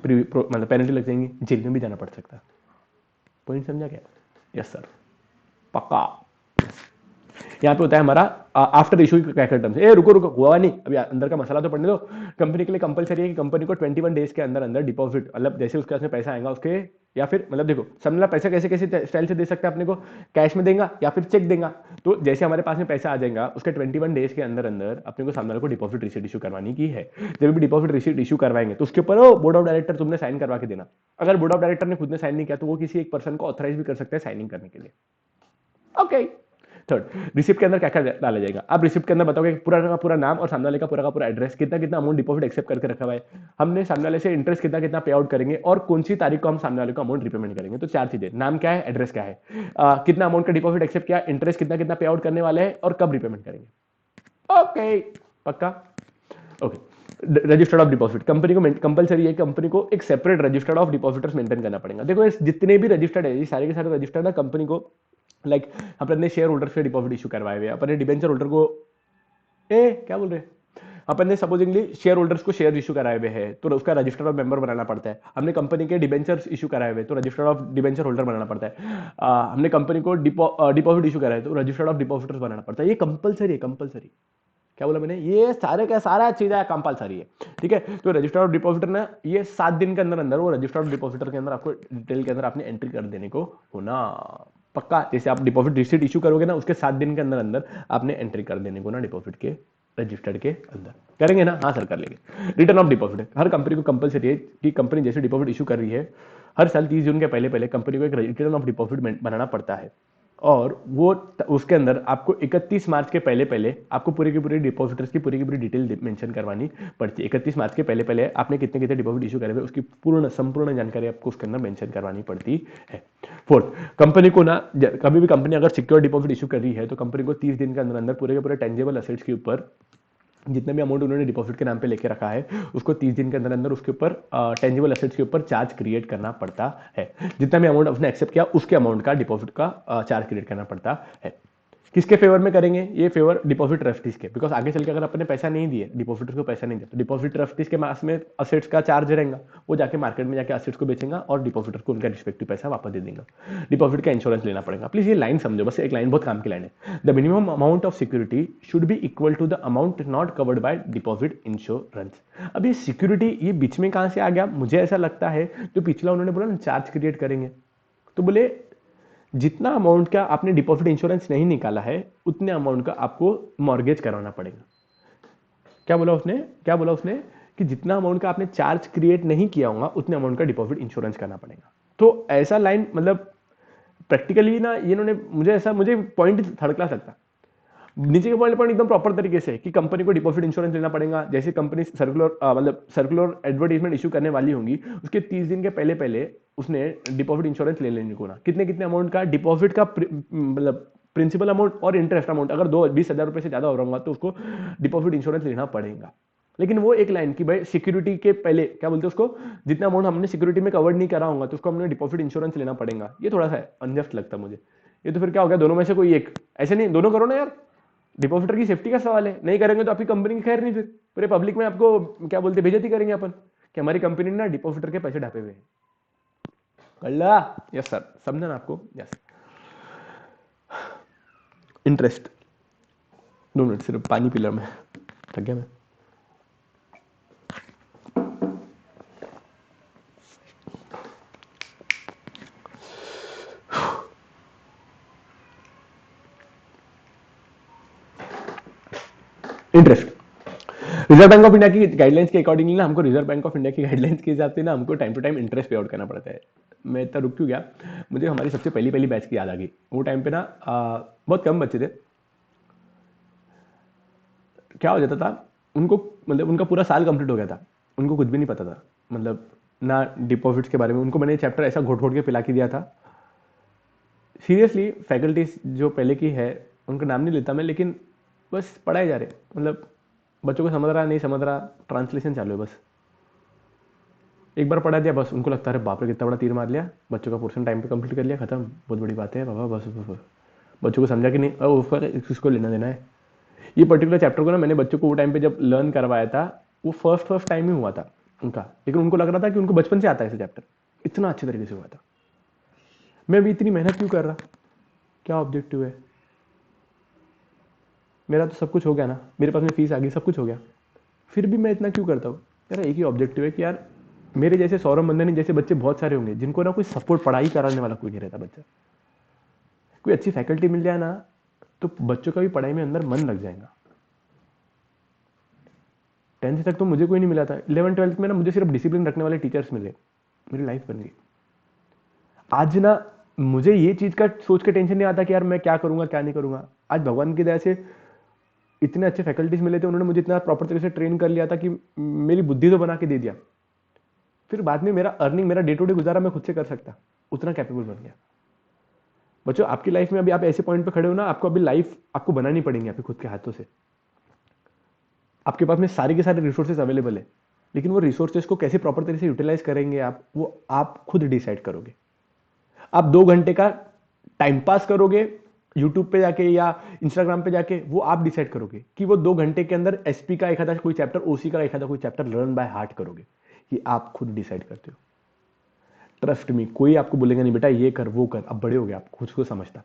[SPEAKER 1] मतलब पेनल्टी लग जाएंगी, जेल में भी जाना पड़ सकता है। पॉइंट समझा क्या? यस सर, पक्का। यहाँ पे होता है हमारा आफ्टर इशू क्या टर्म्स। ए रुको रुको, हुआ नहीं अभी, अंदर का मसाला तो पढ़ने दो। कंपनी के लिए कंपलसरी है कि कंपनी को 21 डेज के अंदर अंदर डिपॉजिट, मतलब जैसे उसके पास में पैसा आएगा उसके, या फिर मतलब देखो समझना पैसा कैसे कैसे स्टाइल से दे सकते हैं अपने को, कैश में देगा या फिर चेक देगा। तो जैसे हमारे पास में पैसा आ जाएगा उसके 21 डेज के अंदर अंदर अपने को सामने वाले को डिपॉजिट रिसीट इशू करवानी की है। जब भी डिपॉजिट रिसीट इशू करवाएंगे तो उसके ऊपर बोर्ड ऑफ डायरेक्टर तुमने साइन करवा के देना। अगर बोर्ड ऑफ डायरेक्टर ने खुद ने साइन नहीं किया तो वो किसी एक पर्सन को ऑथराइज भी कर सकते हैं साइनिंग करने के लिए। ओके। थर्ड, रिसिप्ट के अंदर क्या क्या डाला जाएगा? आप रिसिप्ट के अंदर बताओगे पूरा का पूरा नाम और सामने वाले का पूरा एड्रेस, कितना कितना अमाउंट डिपॉजिट एक्सेप्ट करके रखा हुआ है, हमने सामने वाले से इंटरेस्ट कितना कितना पे आउट करेंगे और कौन सी तारीख को हम सामने वाले को अमाउंट रिपेमेंट करेंगे। तो चार चीजें, नाम क्या है, एड्रेस क्या है, कितना अमाउंट का डिपॉजिट एक्सेप्ट किया, इंटरेस्ट कितना कितना पे आउट करने वाले हैं और कब रिपेमेंट करेंगे। ओके, पक्का। Okay. Registered of deposit, company को कंपलसरी है, कंपनी को एक separate registered of depositors maintain करना पड़ेगा। देखो जितने भी रजिस्टर्ड है ये सारे के सारे रजिस्टर्ड है कंपनी को, लाइक अपन ने शेयर होल्डर से डिपॉजिट इशू करवाए हुए, अपन ने डिबेंचर होल्डर को, ए क्या बोल रहे हैं, अपन ने सपोजिंगली शेयर होल्डर्स को शेयर इशू कराए हुए हैं तो उसका रजिस्टर ऑफ मेंबर बनाना पड़ता है। हमने कंपनी के डिबेंचर्स इशू कराए हुए तो रजिस्टर ऑफ डिबेंचर होल्डर बनाना पड़ता है। हमने कंपनी को डिपॉजिट इशू कराया तो रजिस्टर ऑफ डिपॉजिटर्स बनाना पड़ता है। ये कंपलसरी है, कंपलसरी। क्या बोला मैंने? ये सारे का सारा चीजें कंपलसरी है, ठीक है। तो रजिस्टर ऑफ डिपॉजिटर ना ये 7 दिन के अंदर अंदर वो रजिस्टर ऑफ डिपॉजिटर के अंदर आपको डिटेल के अंदर आपने एंट्री कर देने को होना पक्का। जैसे आप डिपॉजिट रिसीट इशू करोगे ना उसके 7 दिन के अंदर अंदर आपने एंट्री कर देने को ना डिपॉजिट के रजिस्टर्ड के अंदर। करेंगे ना? हाँ सर कर लेंगे। Return of deposit her company को कंपलसरी है कि कंपनी जैसे डिपॉजिट इशू कर रही है हर साल 30 जून के पहले पहले कंपनी को एक रिटर्न ऑफ डिपॉजिट बनाना पड़ता है और वो उसके अंदर आपको 31 मार्च के पहले पहले आपको पूरी की पूरी डिपॉजिटर्स की पूरी डिटेल मेंशन करवानी पड़ती है। 31 मार्च के पहले पहले आपने कितने कितने डिपॉजिट इशू करे हुए उसकी पूर्ण संपूर्ण जानकारी आपको उसके अंदर मेंशन करवानी पड़ती है। फोर्थ, कंपनी को ना कभी भी कंपनी अगर सिक्योर डिपॉजिट इशू कर रही है तो कंपनी को 30 दिन के अंदर अंदर पूरे के पूरे टेंजेबल एसेट्स के ऊपर जितने भी अमाउंट उन्होंने डिपॉजिट के नाम पे लेके रखा है उसको 30 दिन के अंदर अंदर उसके ऊपर टेंजिबल एसेट्स के ऊपर चार्ज क्रिएट करना पड़ता है। जितना भी अमाउंट उसने एक्सेप्ट किया उसके अमाउंट का डिपॉजिट का चार्ज क्रिएट करना पड़ता है। किसके फेवर में करेंगे? ये फेवर डिपॉजिट ट्रस्टीज के, बिकॉज आगे चल के अगर अपने पैसा नहीं दिए, डिपॉजिटर्स को पैसा नहीं दिया तो डिपॉजिट ट्रस्टीज के पास में असेट्स का चार्ज रहेगा, वो जाके मार्केट में जाके असेट्स को बेचेंगे और डिपॉजिटर को उनका रिस्पेक्टिव पैसा वापस दे देंगे। डिपॉजिट का इंश्योरेंस लेना पड़ेगा। प्लीज ये लाइन समझो, बस एक लाइन बहुत काम की लाइन है। The minimum amount of security should be equal to the amount not covered by deposit insurance. अब ये सिक्योरिटी ये बीच में कहां से आ गया? मुझे ऐसा लगता है जो पिछला उन्होंने बोला ना चार्ज क्रिएट करेंगे, तो बोले जितना अमाउंट का आपने डिपॉजिट इंश्योरेंस नहीं निकाला है उतने अमाउंट का आपको मॉर्गेज कराना पड़ेगा। क्या बोला उसने? क्या बोला उसने कि जितना अमाउंट का आपने चार्ज क्रिएट नहीं किया होगा उतने अमाउंट का डिपॉजिट इंश्योरेंस करना पड़ेगा। तो ऐसा लाइन मतलब प्रैक्टिकली ना ये इन्होंने मुझे पॉइंट थर्ड क्लास लगता। नीचे के पॉइंट एकदम प्रॉपर तरीके से कि कंपनी को डिपॉजिट इंश्योरेंस लेना पड़ेगा। जैसे कंपनी सर्कुलर मतलब सर्कुलर एडवर्टाइजमेंट इशू करने वाली होंगी उसके 30 दिन के पहले पहले उसने डिपॉजिट इंश्योरेंस ले लेने को ना कितने कितने अमाउंट का डिपॉजिट का मतलब प्रिंसिपल अमाउंट और इंटरेस्ट अमाउंट अगर 20,000 रुपए से ज्यादा हो रहा होगा तो उसको डिपॉजिट इंश्योरेंस लेना पड़ेगा। लेकिन वो एक लाइन की भाई सिक्योरिटी के पहले क्या बोलते हैं उसको, जितना अमाउंट हमने सिक्योरिटी में कवर नहीं करा होगा तो उसको हमने डिपॉजिट इंश्योरेंस लेना पड़ेगा। ये थोड़ा सा अनजस्ट लगता है मुझे। ये तो फिर क्या हो गया, दोनों में से कोई एक, ऐसे नहीं दोनों करो ना यार। डिपॉजिटर की सेफ्टी का सवाल है, नहीं करेंगे तो आपकी कंपनी की खैर नहीं, फिर पूरे पब्लिक में आपको क्या बोलते बेइज्जती करेंगे अपन कि हमारी कंपनी ने ना डिपॉजिटर के पैसे ढापे हुए हैं। कल्ला यस सर, समझा ना आपको? यस। इंटरेस्ट। 2 मिनट सिर्फ पानी पी ला, मैं थक गया मैं। Interest, reserve Bank of India की गाइडलाइंस के अकॉर्डिंगली ना हमको, रिजर्व बैंक ऑफ इंडिया की गाइडलाइंस के हिसाब से ना हमको time to time interest pay out करना पड़ता है। मैं इतना रुक क्यों गया, मुझे हमारी सबसे पहली पहली बैच की याद आ गई। वो टाइम पे ना बहुत कम बच्चे थे। क्या हो जाता था, उनको मतलब उनका पूरा साल कंप्लीट हो गया था, उनको कुछ भी नहीं पता था, मतलब ना डिपॉजिट्स के बारे में। उनको मैंने चैप्टर ऐसा घोट घोट के पिला के दिया था। सीरियसली फैकल्टीज जो पहले की है, उनका नाम नहीं लेता मैं, लेकिन बस पढ़ाए जा रहे, मतलब बच्चों को समझ रहा नहीं समझ रहा, ट्रांसलेशन चालू है बस। एक बार पढ़ा दिया बस, उनको लगता है बाप रे कितना बड़ा तीर मार लिया, बच्चों का पोर्शन टाइम पे कंप्लीट कर लिया, खत्म, बहुत बड़ी बात है बाबा, बस। बच्चों को समझा कि नहीं, ऊपर इसको लेना देना है। ये पर्टिकुलर चैप्टर को ना मैंने बच्चों को वो टाइम पे जब लर्न करवाया था, वो फर्स्ट टाइम ही हुआ था उनका, लेकिन उनको लग रहा था कि उनको बचपन से आता है ऐसे चैप्टर, इतना अच्छे तरीके से हुआ था। मैं भी इतनी मेहनत क्यों कर रहा, क्या ऑब्जेक्टिव है मेरा, तो सब कुछ हो गया ना, मेरे पास में फीस आ गई, सब कुछ हो गया, फिर भी मैं इतना क्यों करता हूँ। मेरा एक ही ऑब्जेक्टिव है कि यार मेरे जैसे सौरभ मंदनी जैसे बच्चे बहुत सारे होंगे जिनको ना कोई सपोर्ट, पढ़ाई कराने वाला कोई नहीं रहता बच्चा, कोई अच्छी फैकल्टी मिल जाए ना तो बच्चों का भी पढ़ाई में अंदर मन लग जाएगा। 10th तक तो मुझे कोई नहीं मिला था, 11th 12th में ना मुझे सिर्फ डिसिप्लिन रखने वाले टीचर्स मिले, मेरी लाइफ बन गई। आज ना मुझे ये चीज का सोच के टेंशन नहीं आता कि यार मैं क्या करूंगा क्या नहीं करूंगा। आज भगवान की दया से इतने अच्छे फैकल्टीज मिले थे, उन्होंने मुझे इतना प्रॉपर तरीके से ट्रेन कर लिया था कि मेरी बुद्धि तो बना के दे दिया, फिर बाद में मेरा अर्निंग, मेरा डे टू डे गुजारा मैं खुद से कर सकता, उतना कैपेबल बन गया। बच्चों आपकी लाइफ में अभी आप ऐसे पॉइंट पे खड़े हो ना, आपको अभी लाइफ आपको बनानी पड़ेगी आपके खुद के हाथों से। आपके पास में सारे के सारे रिसोर्सेज अवेलेबल है, लेकिन वो रिसोर्सेज को कैसे प्रॉपर तरीके से यूटिलाइज करेंगे आप, वो आप खुद डिसाइड करोगे। आप 2 घंटे का टाइम पास करोगे यूट्यूब पे जाके या इंस्टाग्राम पे जाके, वो आप डिसाइड करोगे कि वो 2 घंटे के अंदर एसपी का एक आधा कोई चैप्टर, ओसी का एक आधा कोई चैप्टर लर्न बाय हार्ट करोगे, ये आप खुद डिसाइड करते हो। ट्रस्ट मी, कोई आपको बोलेगा नहीं बेटा ये कर वो कर, अब बड़े हो गए आप खुद को समझता।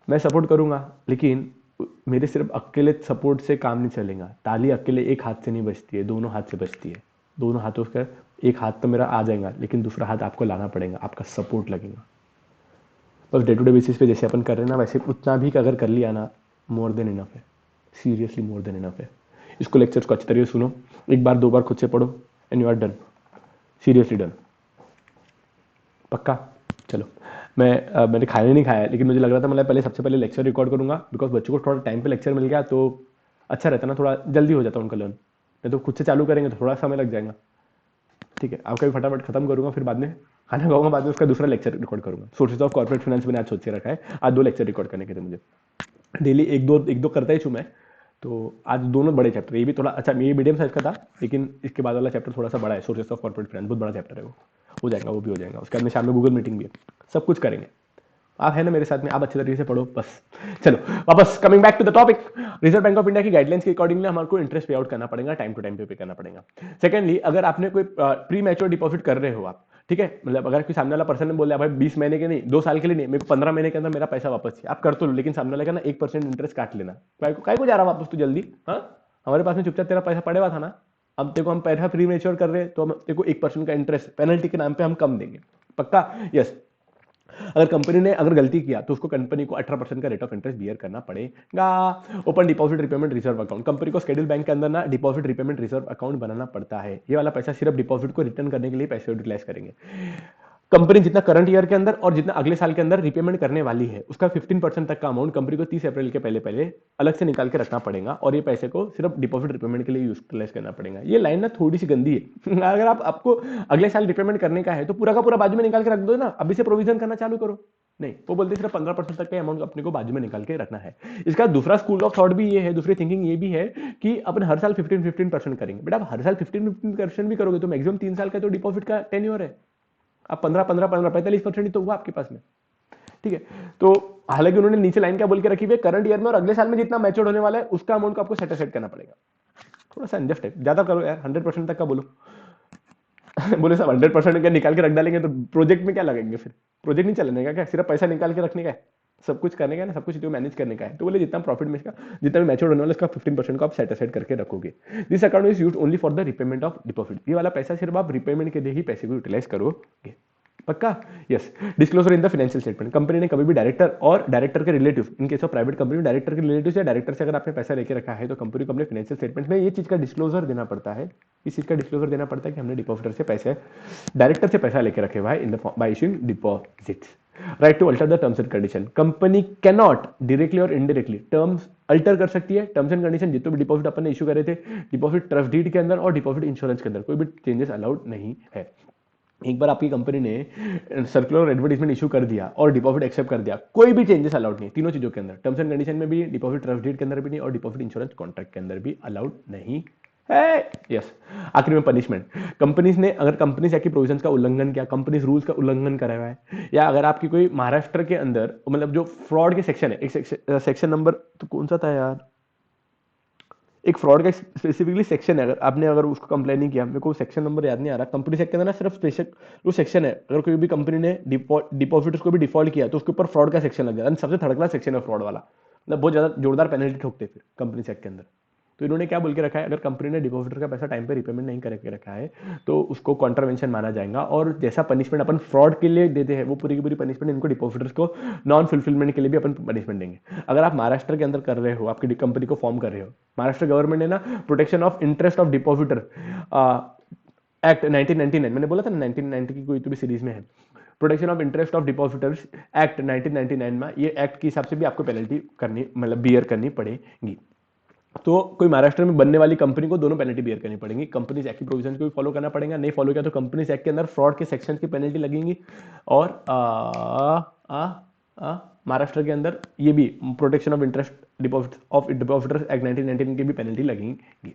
[SPEAKER 1] मैं सपोर्ट करूंगा, लेकिन मेरे सिर्फ अकेले सपोर्ट से काम नहीं चलेगा। ताली अकेले एक हाथ से नहीं बजती है, दोनों हाथ से बजती है। दोनों हाथों का एक हाथ तो मेरा आ जाएगा, लेकिन दूसरा हाथ आपको लाना पड़ेगा, आपका सपोर्ट लगेगा। बस डे टू डे बेसिस पे जैसे अपन कर रहे हैं ना, वैसे उतना भी अगर कर लिया ना, मोर देन इनफ है, सीरियसली मोर देन इनफ है। इसको लेक्चर्स को अच्छी तरीके से सुनो, एक बार 2 बार खुद से पढ़ो and you are done, seriously done, पक्का। चलो मैंने खाने नहीं खाया, लेकिन मुझे लग रहा था मतलब पहले सबसे पहले लेक्चर रिकॉर्ड करूंगा, बिकॉज बच्चों को थोड़ा टाइम पे लेक्चर मिल गया तो अच्छा रहता ना, थोड़ा जल्दी हो जाता उनका लर्न। नहीं तो खुद से चालू करेंगे तो थोड़ा समय लग जाएगा। ठीक है, आपका भी फटाफट खत्म करूंगा, फिर बाद में खाना खाऊंगा, बाद में उसका दूसरा लेक्चर रिकॉर्ड करूंगा। सोर्सेज ऑफ कॉर्पोरेट फाइनेंस मैंने आज सोच के रखा है, आज 2 लेक्चर रिकॉर्ड करने के थे मुझे। डेली एक दो करता ही छूँ मैं, तो आज दोनों बड़े चैप्टर, ये भी थोड़ा अच्छा, ये मीडियम साइज का था, लेकिन इसके बाद वाला चैप्टर थोड़ा सा बड़ा है, सोर्सेज ऑफ कॉर्पोरेट फाइनेंस, बहुत बड़ा चैप्टर है, वो हो जाएगा, वो भी हो जाएगा। उसके बाद में शाम में गूगल मीटिंग भी है, सब कुछ करेंगे। आप है ना मेरे साथ में, आप अच्छे तरीके से पढ़ो बस। चलो वापस coming back to the topic, Reserve Bank of India की गाइडलाइंस के अकॉर्डिंगली हमारे इंटरेस्ट पे आउट करना पड़ेगा, टाइम टू टाइम पे करना पड़ेगा। सेकंडली, अगर आपने कोई प्री मैच्योर डिपॉजिट कर रहे हो आप, ठीक है, मतलब अगर कोई सामने वाला पर्सन ने बोला भाई 20 महीने के नहीं, 2 साल के लिए नहीं, मेरे को 15 महीने के अंदर मेरा पैसा वापस चाहिए, आप कर तो लो, लेकिन सामने वाले का ना 1% इंटरेस्ट काट लेना। काय को जा रहा वापस तू जल्दी, हाँ हमारे पास में चुपचाप तेरा पैसा पड़े हुआ था ना, अब देखो हम पैसा प्री मैच्योर कर रहे हैं तो हम देखो 1% का इंटरेस्ट पेनल्टी के नाम पे हम कम देंगे, पक्का। यस, अगर कंपनी ने अगर गलती किया तो उसको कंपनी को 18% का रेट ऑफ इंटरेस्ट बियर करना पड़ेगा। Open deposit repayment reserve account, company को शेड्यूल बैंक के अंदर ना डिपॉजिट रिपेमेंट रिजर्व अकाउंट बनाना पड़ता है। ये वाला पैसा सिर्फ डिपॉजिट को रिटर्न करने के लिए पैसे यूटिलाइज करेंगे। कंपनी जितना करंट ईयर के अंदर और जितना अगले साल के अंदर रिपेमेंट करने वाली है, उसका 15% तक का अमाउंट कंपनी को 30 अप्रैल के पहले पहले अलग से निकाल के रखना पड़ेगा, और ये पैसे को सिर्फ डिपॉजिट रिपेमेंट के लिए यूटिलाइज करना पड़ेगा। ये लाइन ना थोड़ी सी गंदी है अगर आपको अगले साल रिपेमेंट करने का है तो पूरा का पूरा बाजू में निकाल के रख दो ना, अभी से प्रोविजन करना चालू करो। नहीं, वो बोलते सिर्फ 15% तक का अमाउंट अपने को बाजू में निकाल के रखना है। इसका दूसरा स्कूल ऑफ थॉट भी ये है, दूसरी थिंकिंग ये भी है कि अपन हर साल 15% करेंगे। बट आप हर साल 15% भी करोगे तो मैक्सिमम 3 साल का तो डिपॉजिट का टेन्योर है, अब 45% ही तो हुआ आपके पास में। ठीक है, तो हालांकि उन्होंने नीचे लाइन क्या बोल के रखी हुई है, करंट ईयर में और अगले साल में जितना मैच्योर होने वाला है उसका अमाउंट को आपको सेट असाइड करना पड़ेगा। थोड़ा सा अनजस्ट है, ज्यादा करो यार, 100% तक का बोलो बोले सब 100% का निकाल के रख डालेंगे तो प्रोजेक्ट में क्या लगेंगे, फिर प्रोजेक्ट नहीं चलने का क्या, सिर्फ पैसा निकाल के रखने का है। सब कुछ करने का है ना, सब कुछ जो मैनेज करने का है, तो बोले जितना प्रॉफिट में इसका जितना भी मैच्योर होने वाला उसका 15% को आप सेट असाइड करके रखोगे। This account is used only for the repayment of deposit, ये वाला पैसा सिर्फ आप रिपेमेंट के लिए ही पैसे को यूटिलाइज करोगे। पक्का? Yes. Disclosure in the financial statement, company ने कभी भी डायरेक्टर और डायरेक्टर के relative, in case of private company director के रिलेटिव या डायरेक्टर से अगर आपने पैसा लेके रखा है तो कंपनी को अपने फाइनेंशियल स्टेटमेंट में ये चीज का डिस्क्लोजर देना पड़ता है, इस चीज का डिस्क्लोजर देना पड़ता है कि हमने डिपॉजिटर से पैसे, डायरेक्टर से पैसा लेके रखे हुआ है in the by issuing deposits. Right to alter the terms and condition, company cannot directly और इनडायरेक्टली टर्म्स अल्टर कर सकती है, टर्म्स एंड कंडीशन जितने भी डिपॉजिट अपन ने इशू करे थे, डिपॉजिट ट्रस्ट डीड के अंदर और डिपॉजिट इंश्योरेंस के अंदर कोई भी चेंजेस अलाउड नहीं है। एक बार आपकी कंपनी ने सर्कुलर एडवर्टाइजमेंट इशू कर दिया और डिपॉजिट एक्सेप्ट कर दिया, कोई भी चेंजेस अलाउड नहीं, तीनों चीजों के अंदर, टर्म्स एंड कंडीशन में भी, डिपॉजिट ट्रस्ट डीड के अंदर भी नहीं और डिपॉजिट इंश्योरेंस कॉन्ट्रैक्ट के अंदर भी अलाउड नहीं है। यस। आखिर में पनिशमेंट, कंपनीज ने अगर कंपनीज एक्ट की प्रोविजंस का उल्लंघन किया, कंपनीज रूल्स का उल्लंघन करा हुआ है, या अगर आपकी कोई महाराष्ट्र के अंदर मतलब जो फ्रॉड के सेक्शन है, एक सेक्शन नंबर तो कौन सा था यार, एक फ्रॉड का स्पेसिफिकली सेक्शन है, अगर उसको कंप्लेन नहीं किया, मेरे को सेक्शन नंबर याद नहीं आ रहा, कंपनी सेक्शन के अंदर ना सिर्फ स्पेशल वो सेक्शन है, अगर कोई भी कंपनी ने डिपॉजिटर्स को भी डिफॉल्ट किया तो उसके ऊपर फ्रॉड का सेक्शन लग जाता है, सबसे थर्ड क्लास सेक्शन है फ्रॉड वाला, मतलब बहुत ज्यादा जोरदार पेनल्टी ठोकते फिर कंपनी सेक्ट के अंदर। तो इन्होंने क्या बोल के रखा है, अगर कंपनी ने डिपॉजिटर का पैसा टाइम पे रिपेमेंट नहीं करके रखा है तो उसको कॉन्ट्रावेंशन माना जाएगा, और जैसा पनिशमेंट अपन फ्रॉड के लिए देते हैं वो पूरी की पूरी पनिशमेंट इनको डिपॉजिटर्स को नॉन फुलफिलमेंट के लिए भी अपन पनिशमेंट देंगे। अगर आप महाराष्ट्र के अंदर कर रहे हो, आपकी कंपनी को फॉर्म कर रहे हो, महाराष्ट्र गवर्नमेंट ने ना protection of interest of depositor act 1999, मैंने बोला था ना 1990 की कोई तो भी सीरीज में है, protection of interest of depositors act 1999 में, ये एक्ट के हिसाब से भी आपको पेनल्टी करनी मतलब बियर करनी पड़ेगी। तो कोई महाराष्ट्र में बनने वाली कंपनी को दोनों पेनल्टी बियर करनी पड़ेगी, कंपनीज एक्ट की प्रोविजन को भी फॉलो करना पड़ेगा, नहीं फॉलो किया तो कंपनीज एक्ट के अंदर फ्रॉड के सेक्शन की पेनल्टी लगेंगी, और महाराष्ट्र के अंदर ये भी protection of interest deposit of depositors act 1999 की भी पेनल्टी लगेंगी।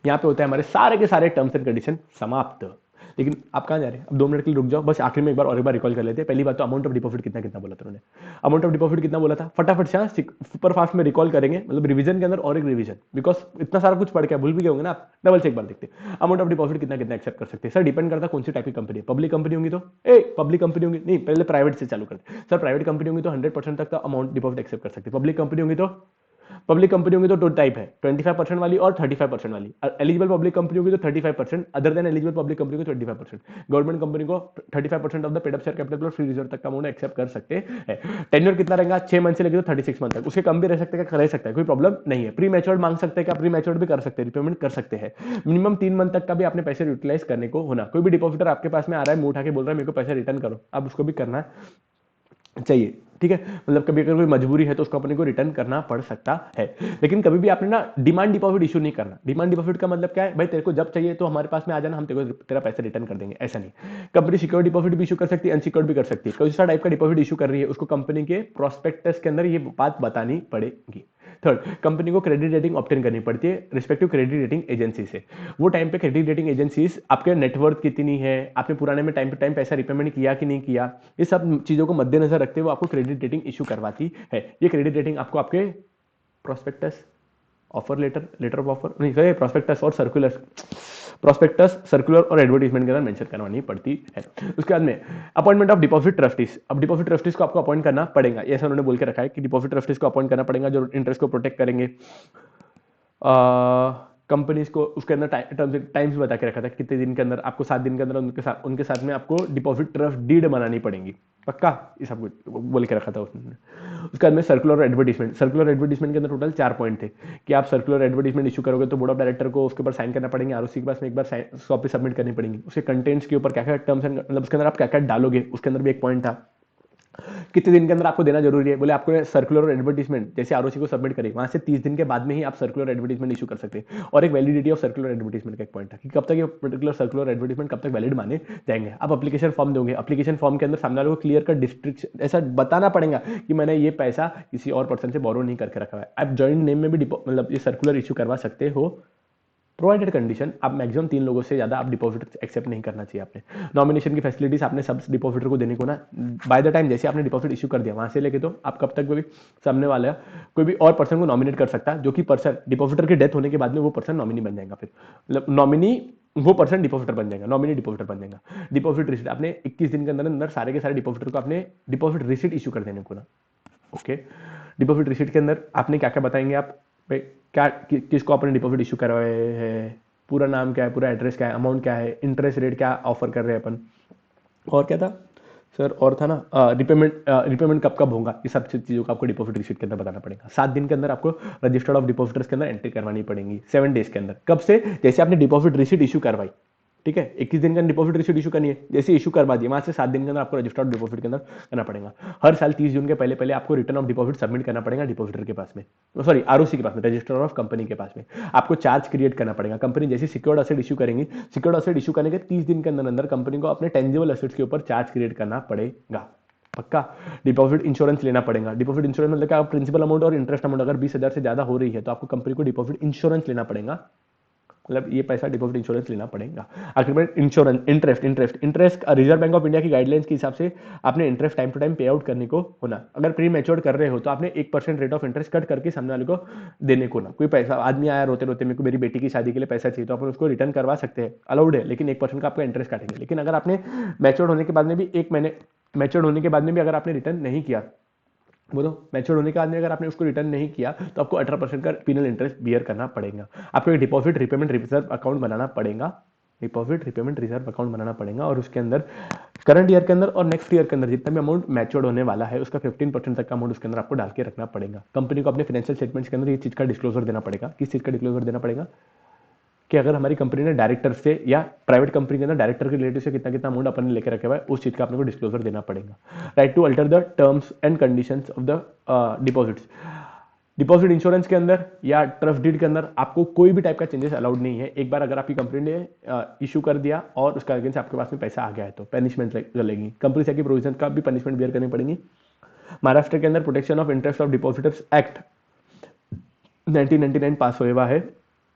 [SPEAKER 1] यहाँ पे होता है हमारे सारे के सारे टर्म्स एंड कंडीशन समाप्त। लेकिन आप कहाँ जा रहे हैं, अब 2 मिनट के लिए रुक जाओ, बस आखिर में एक बार और एक बार रिकॉल कर लेते हैं। पहली बात तो अमाउंट ऑफ डिपॉजिट कितना कितना बोला था उन्होंने, अमाउंट ऑफ डिपॉजिट कितना बोला था, फटाफट से सुपर फास्ट में रिकॉल करेंगे, मतलब रिवीजन के अंदर और एक रिवीजन, बिकॉज इतना सारा कुछ पढ़ के भूल भी गए होंगे ना आप, डबल से एक बार देखते हैं। अमाउंट ऑफ डिपॉजिट कितना कितना एक्सेप्ट कर सकते हैं सर, डिपेंड करता है कौन सी टाइप की कंपनी है, पब्लिक कंपनी होंगी तो पब्लिक कंपनी होंगी नहीं, पहले प्राइवेट से चालू करते सर, प्राइवेट कंपनी होंगी तो 100% तक का अमाउंट डिपॉजिट एक्सेप्ट कर सकते हैं, पब्लिक कंपनी होंगी तो दो टाइप है, 25% वाली और 35% वाली, एलिजिबल पब्लिक कंपनी होगी तो 35%, other than eligible public company को 25%, गवर्नमेंट कंपनी को 35% of the paid up share capital और फ्री रिजर्व तक का अमाउंट एक्सेप्ट कर सकते हैं। टेन्योर कितना रहेगा, 6 मंथ से लेकर 36 मंथ तक, उसके कम भी रह सकते हैं, रह सकता है, कोई प्रॉब्लम नहीं है। प्री मैच्योर्ड मांग सकते हैं, प्री मैच्योर्ड भी कर सकते हैं, रिपेमेंट कर सकते हैं, मिनिमम 3 मंथ तक का भी आपने पैसे यूटिलाइज करने को होना। कोई भी डिपॉजिटर आपके पास में आ रहा है, मुंह उठा के बोल रहा है मेरे को पैसे रिटर्न करो, अब उसको भी करना चाहिए, ठीक है, मतलब कभी अगर कोई मजबूरी है तो उसको अपने को रिटर्न करना पड़ सकता है। लेकिन कभी भी आपने ना डिमांड डिपॉजिट इशू नहीं करना। डिमांड डिपॉजिट का मतलब क्या है, भाई तेरे को जब चाहिए तो हमारे पास में आ जाना, हम तेरे को तेरा पैसे रिटर्न कर देंगे, ऐसा नहीं। कंपनी सिक्योर डिपॉजिट भी इशू कर सकती है, अनसिक्योर्ड भी कर सकती है। कोई सा टाइप का डिपॉजिट इशू कर रही है उसको कंपनी के प्रोस्पेक्टस के अंदर ये बात बतानी पड़ेगी। थर्ड, कंपनी को क्रेडिट रेटिंग ऑब्टेन करनी पड़ती है रिस्पेक्टिव क्रेडिट रेटिंग एजेंसी से। वो टाइम पे क्रेडिट रेटिंग एजेंसीज आपके नेटवर्थ कितनी है, आपने पुराने में टाइम पे टाइम पैसा रिपेमेंट किया कि नहीं किया, ये सब चीजों को मद्देनजर रखते हुए आपको क्रेडिट रेटिंग इशू करवाती है। ये क्रेडिट रेटिंग आपको आपके prospectus, offer letter, letter of offer नहीं सर, प्रोस्पेक्टस और सर्कुलर और एडवर्टाइजमेंट के अंदर मेंशन करवानी पड़ती है। उसके बाद में अपॉइंटमेंट ऑफ डिपॉजिट ट्रस्टीज। अब डिपॉजिट ट्रस्टीज को आपको अपॉइंट करना पड़ेगा, ऐसा उन्होंने बोल के रखा है कि डिपॉजिट ट्रस्टीज को अपॉइंट करना पड़ेगा जो इंटरेस्ट को प्रोटेक्ट करेंगे। कंपनीज को उसके अंदर टाइम्स बता के रखा था कितने दिन के अंदर आपको, 7 दिन के अंदर उनके साथ में आपको डिपॉजिट ट्रस्ट डीड बनानी पड़ेगी, पक्का, ये सब कुछ बोल के रखा था उसने। उसके बाद में सर्कुलर एडवर्टाइजमेंट। सर्कुलर एडवर्टाइजमेंट के अंदर टोटल 4 पॉइंट थे कि आप सर्कुलर एडवर्टाइजमेंट इशू करोगे तो बोर्ड ऑफ डायरेक्टर को उसके ऊपर साइन करना पड़ेंगे, आरओसी के पास में एक बार कॉपी सबमिट करनी पड़ेगी। उसके कंटेंट्स के ऊपर क्या क्या टर्म्स एंड मतलब उसके अंदर आप क्या क्या डालोगे, उसके अंदर भी एक पॉइंट था कितने दिन के अंदर आपको देना जरूरी है। बोले आपको सर्कुलर और एडवर्टाइजमेंट जैसे आरओसी को सबमिट करें वहां से 30 दिन के बाद में ही आप सर्कुलर एडवर्टाइजमेंट इशू कर सकते हैं। और एक वैलिडिटी ऑफ सर्कुलर एडवर्टाइजमेंट का एक पॉइंट है कि कब तक ये पर्टिकुलर सर्कुलर एडवर्टाइजमेंट कब तक वैलिड माने जाएंगे। आप एप्लीकेशन फॉर्म दोगे, एप्लीकेशन फॉर्म के अंदर सामने वाले को क्लियर कर डिस्ट्रिक्ट ऐसा बताना पड़ेगा कि मैंने ये पैसा किसी और पर्सन से बोरो नहीं करके रखा है। आप जॉइंट नेम में भी मतलब ये सर्कुलर इशू करवा सकते हो, प्रोवाइडेड कंडीशन आप मैक्सिमम 3 लोगों से ज्यादा आप डिपॉजिट एक्सेप्ट नहीं करना चाहिए। आपने नॉमिनेशन की फैसिलिटीज आपने सब डिपॉजिटर को देने को ना, बाय द टाइम जैसे आपने डिपॉजिट इशू कर दिया वहां से लेके तो आप कब तक भी सामने वाला कोई भी और पर्सन को नॉमिनेट कर सकता है, जो कि पर्सन डिपॉजिटर की डेथ होने के बाद में वो पर्सन नॉमिनी बन जाएगा। फिर मतलब नॉमिनी वो पर्सन डिपॉजिटर बन जाएगा, नॉमिनी डिपॉजिटर बन जाएगा। डिपॉजिट रिसिट आपने 21 दिन के अंदर अंदर सारे के सारे डिपॉजिटर को आपने डिपॉजिट रिसिट इशू कर देने को ना, ओके, डिपॉजिट रिसीट के अंदर आपने क्या क्या बताएंगे आप भाई, क्या किसको आपने डिपॉजिट इशू करवाए हैं, पूरा नाम क्या है, पूरा एड्रेस क्या है, अमाउंट क्या है, इंटरेस्ट रेट क्या ऑफर कर रहे हैं अपन, और क्या था सर, और था ना रिपेमेंट कब कब होगा, ये सब चीज़ों का आपको डिपॉजिट रिसीट के अंदर बताना पड़ेगा। 7 दिन के अंदर आपको रजिस्टर्ड ऑफ डिपॉजिटर्स के अंदर एंट्री करवानी पड़ेगी, 7 डेज के अंदर। कब से, जैसे आपने डिपॉजिट रिसीट इशू करवाई, ठीक है, 21 दिन का डिपॉजिट रिसीट इशू करनी है, जैसे इशू करवा दिए वहां से 7 दिन के अंदर आपको रजिस्टर्ड डिपॉजिट के अंदर करना पड़ेगा। हर साल 30 जून के पहले पहले आपको रिटर्न ऑफ डिपॉजिट सबमिट करना पड़ेगा डिपॉजिटर के पास में, सॉरी आरओसी के पास में, रजिस्टर ऑफ कंपनी के पास में। आपको चार्ज क्रिएट करना पड़ेगा, कंपनी जैसे सिक्योर्ड असेट इशू करेंगी, सिक्योर्ड असेट इशू करने के 30 दिन के अंदर अंदर कंपनी को अपने टेंजिबल असेट्स के ऊपर चार्ज क्रिएट करना पड़ेगा। पक्का। डिपॉजिट इंश्योरेंस लेना पड़ेगा, डिपॉजिट इंश्योरेंस मतलब क्या, प्रिंसिपल अमाउंट और इंटरेस्ट अमाउंट अगर 20,000 से ज्यादा हो रही है तो आपको कंपनी को डिपॉजिट इंश्योरेंस लेना पड़ेगा, मतलब ये पैसा डिपॉजिट इंश्योरेंस लेना पड़ेगा। आखिर में insurance, interest reserve Bank of India की गाइडलाइंस के हिसाब से आपने इंटरेस्ट टाइम टू टाइम पे आउट करने को होना। अगर प्री मैच्योर्ड कर रहे हो तो आपने 1% रेट ऑफ इंटरेस्ट कट करके सामने वाले को देने को ना। कोई पैसा आदमी आया रोते रोते मेरे को मेरी बेटी की शादी के लिए पैसा चाहिए, तो अपन उसको रिटर्न करवा सकते हैं, अलाउड है, लेकिन 1% का आपका इंटरेस्ट काटेंगे। लेकिन अगर आपने मैच्योर्ड होने के बाद में भी 1 महीने मैच्योर्ड होने के बाद में भी अगर आपने रिटर्न नहीं किया, बोलो मैच्योर होने के बाद में अगर आपने उसको रिटर्न नहीं किया तो आपको 18% का पिनल इंटरेस्ट बियर करना पड़ेगा। आपको एक डिपॉजिट रिपेमेंट रिजर्व अकाउंट बनाना पड़ेगा, डिपॉजिट रिपेमेंट रिजर्व अकाउंट बनाना पड़ेगा, और उसके अंदर करंट ईयर के अंदर और नेक्स्ट ईयर के अंदर जितना भी अमाउंट मैच्योर्ड होने वाला है उसका 15% तक का अमाउंट उसके अंदर आपको डाल के रखना पड़ेगा। कंपनी को अपने फाइनेंशियल स्टेटमेंट्स के अंदर ये चीज का डिस्क्लोजर देना पड़ेगा। किस चीज का डिस्क्लोजर देना पड़ेगा कि अगर हमारी कंपनी ने डायरेक्टर से या प्राइवेट कंपनी के अंदर डायरेक्टर के रिलेटिव से कितना कितना अमाउंट अपन ने लेकर रखा हुआ है उस चीज का अपने को डिस्क्लोजर देना पड़ेगा। Right to alter the terms and conditions of the deposits. Deposit insurance के अंदर या ट्रस्ट डीड के अंदर आपको कोई भी टाइप का चेंजेस अलाउड नहीं है। एक बार अगर आपकी कंपनी ने इशू कर दिया और उसका अगेंस्ट आपके पास में पैसा आ गया है तो पनिशमेंट लगेगी, कंपनी से की प्रोविजन का भी पनिशमेंट बियर करनी पड़ेगी। महाराष्ट्र के अंदर protection of interest of depositors act 1999 पास हुआ है,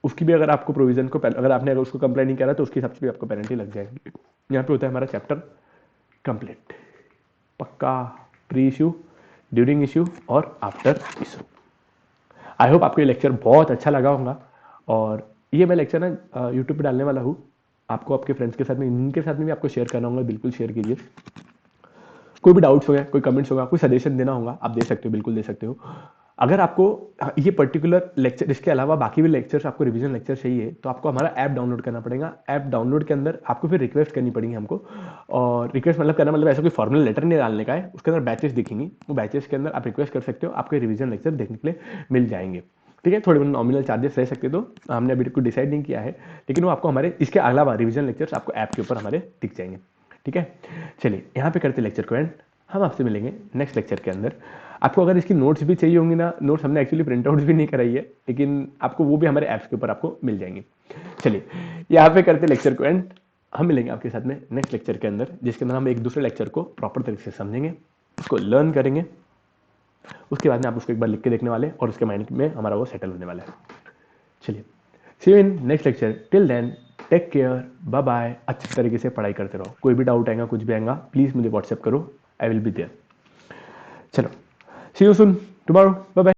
[SPEAKER 1] उसकी भी अगर आपको प्रोविजन को अगर आपने अगर उसको कंप्लाई नहीं करा तो उसके हिसाब से भी आपको पेनल्टी लग जाएगी। यहाँ पे होता है हमारा चैप्टर कंप्लीट। पक्का। प्री इशू, ड्यूरिंग इशू और आफ्टर इशू। आई होप आपको ये लेक्चर बहुत अच्छा लगा होगा, और ये मैं लेक्चर ना यूट्यूब पे डालने वाला हूँ, आपको आपके फ्रेंड्स के साथ में, इनके साथ में भी आपको शेयर करना होगा, बिल्कुल शेयर कीजिए। कोई भी डाउट्स होगा, कोई कमेंट्स होगा, कोई सजेशन देना होगा, आप दे सकते हो, बिल्कुल दे सकते हो। अगर आपको ये पर्टिकुलर लेक्चर, इसके अलावा बाकी भी लेक्चर्स, आपको रिवीजन लेक्चर चाहिए तो आपको हमारा ऐप डाउनलोड करना पड़ेगा। ऐप डाउनलोड के अंदर आपको फिर रिक्वेस्ट करनी पड़ेगी हमको, और रिक्वेस्ट मतलब करना मतलब ऐसा कोई फॉर्मल लेटर नहीं डालने का है, उसके अंदर बैचेस दिखेंगी, वो बैचेस के अंदर आप रिक्वेस्ट कर सकते हो, आपके रिवीजन लेक्चर देखने के लिए मिल जाएंगे। ठीक है, थोड़े बहुत नॉमिनल चार्जेस रह सकते, तो हमने अभी कुछ डिसाइड नहीं किया है, लेकिन वो आपको हमारे इसके अलावा रिवीजन लेक्चर्स आपको ऐप के ऊपर हमारे दिख जाएंगे। ठीक है, चलिए यहाँ पे करते लेक्चर को एंड, हम आपसे मिलेंगे नेक्स्ट लेक्चर के अंदर। आपको अगर इसकी नोट्स भी चाहिए होंगी ना, नोट्स हमने एक्चुअली प्रिंट आउट भी नहीं कराई है, लेकिन आपको वो भी हमारे ऐप्स के ऊपर आपको मिल जाएंगी। चलिए यहाँ पे करते लेक्चर को एंड, हम मिलेंगे आपके साथ में नेक्स्ट लेक्चर के अंदर, जिसके अंदर हम एक दूसरे लेक्चर को प्रॉपर तरीके से समझेंगे, उसको लर्न करेंगे, उसके बाद में आप उसको एक बार लिख के देखने वाले और उसके माइंड में हमारा वो सेटल होने वाला है। चलिए, see you in next lecture, till then take care, bye bye. अच्छी तरीके से पढ़ाई करते रहो, कोई भी डाउट आएगा, कुछ भी आएगा, प्लीज मुझे व्हाट्सएप करो, आई विल बी देयर। चलो, see you soon tomorrow, bye bye.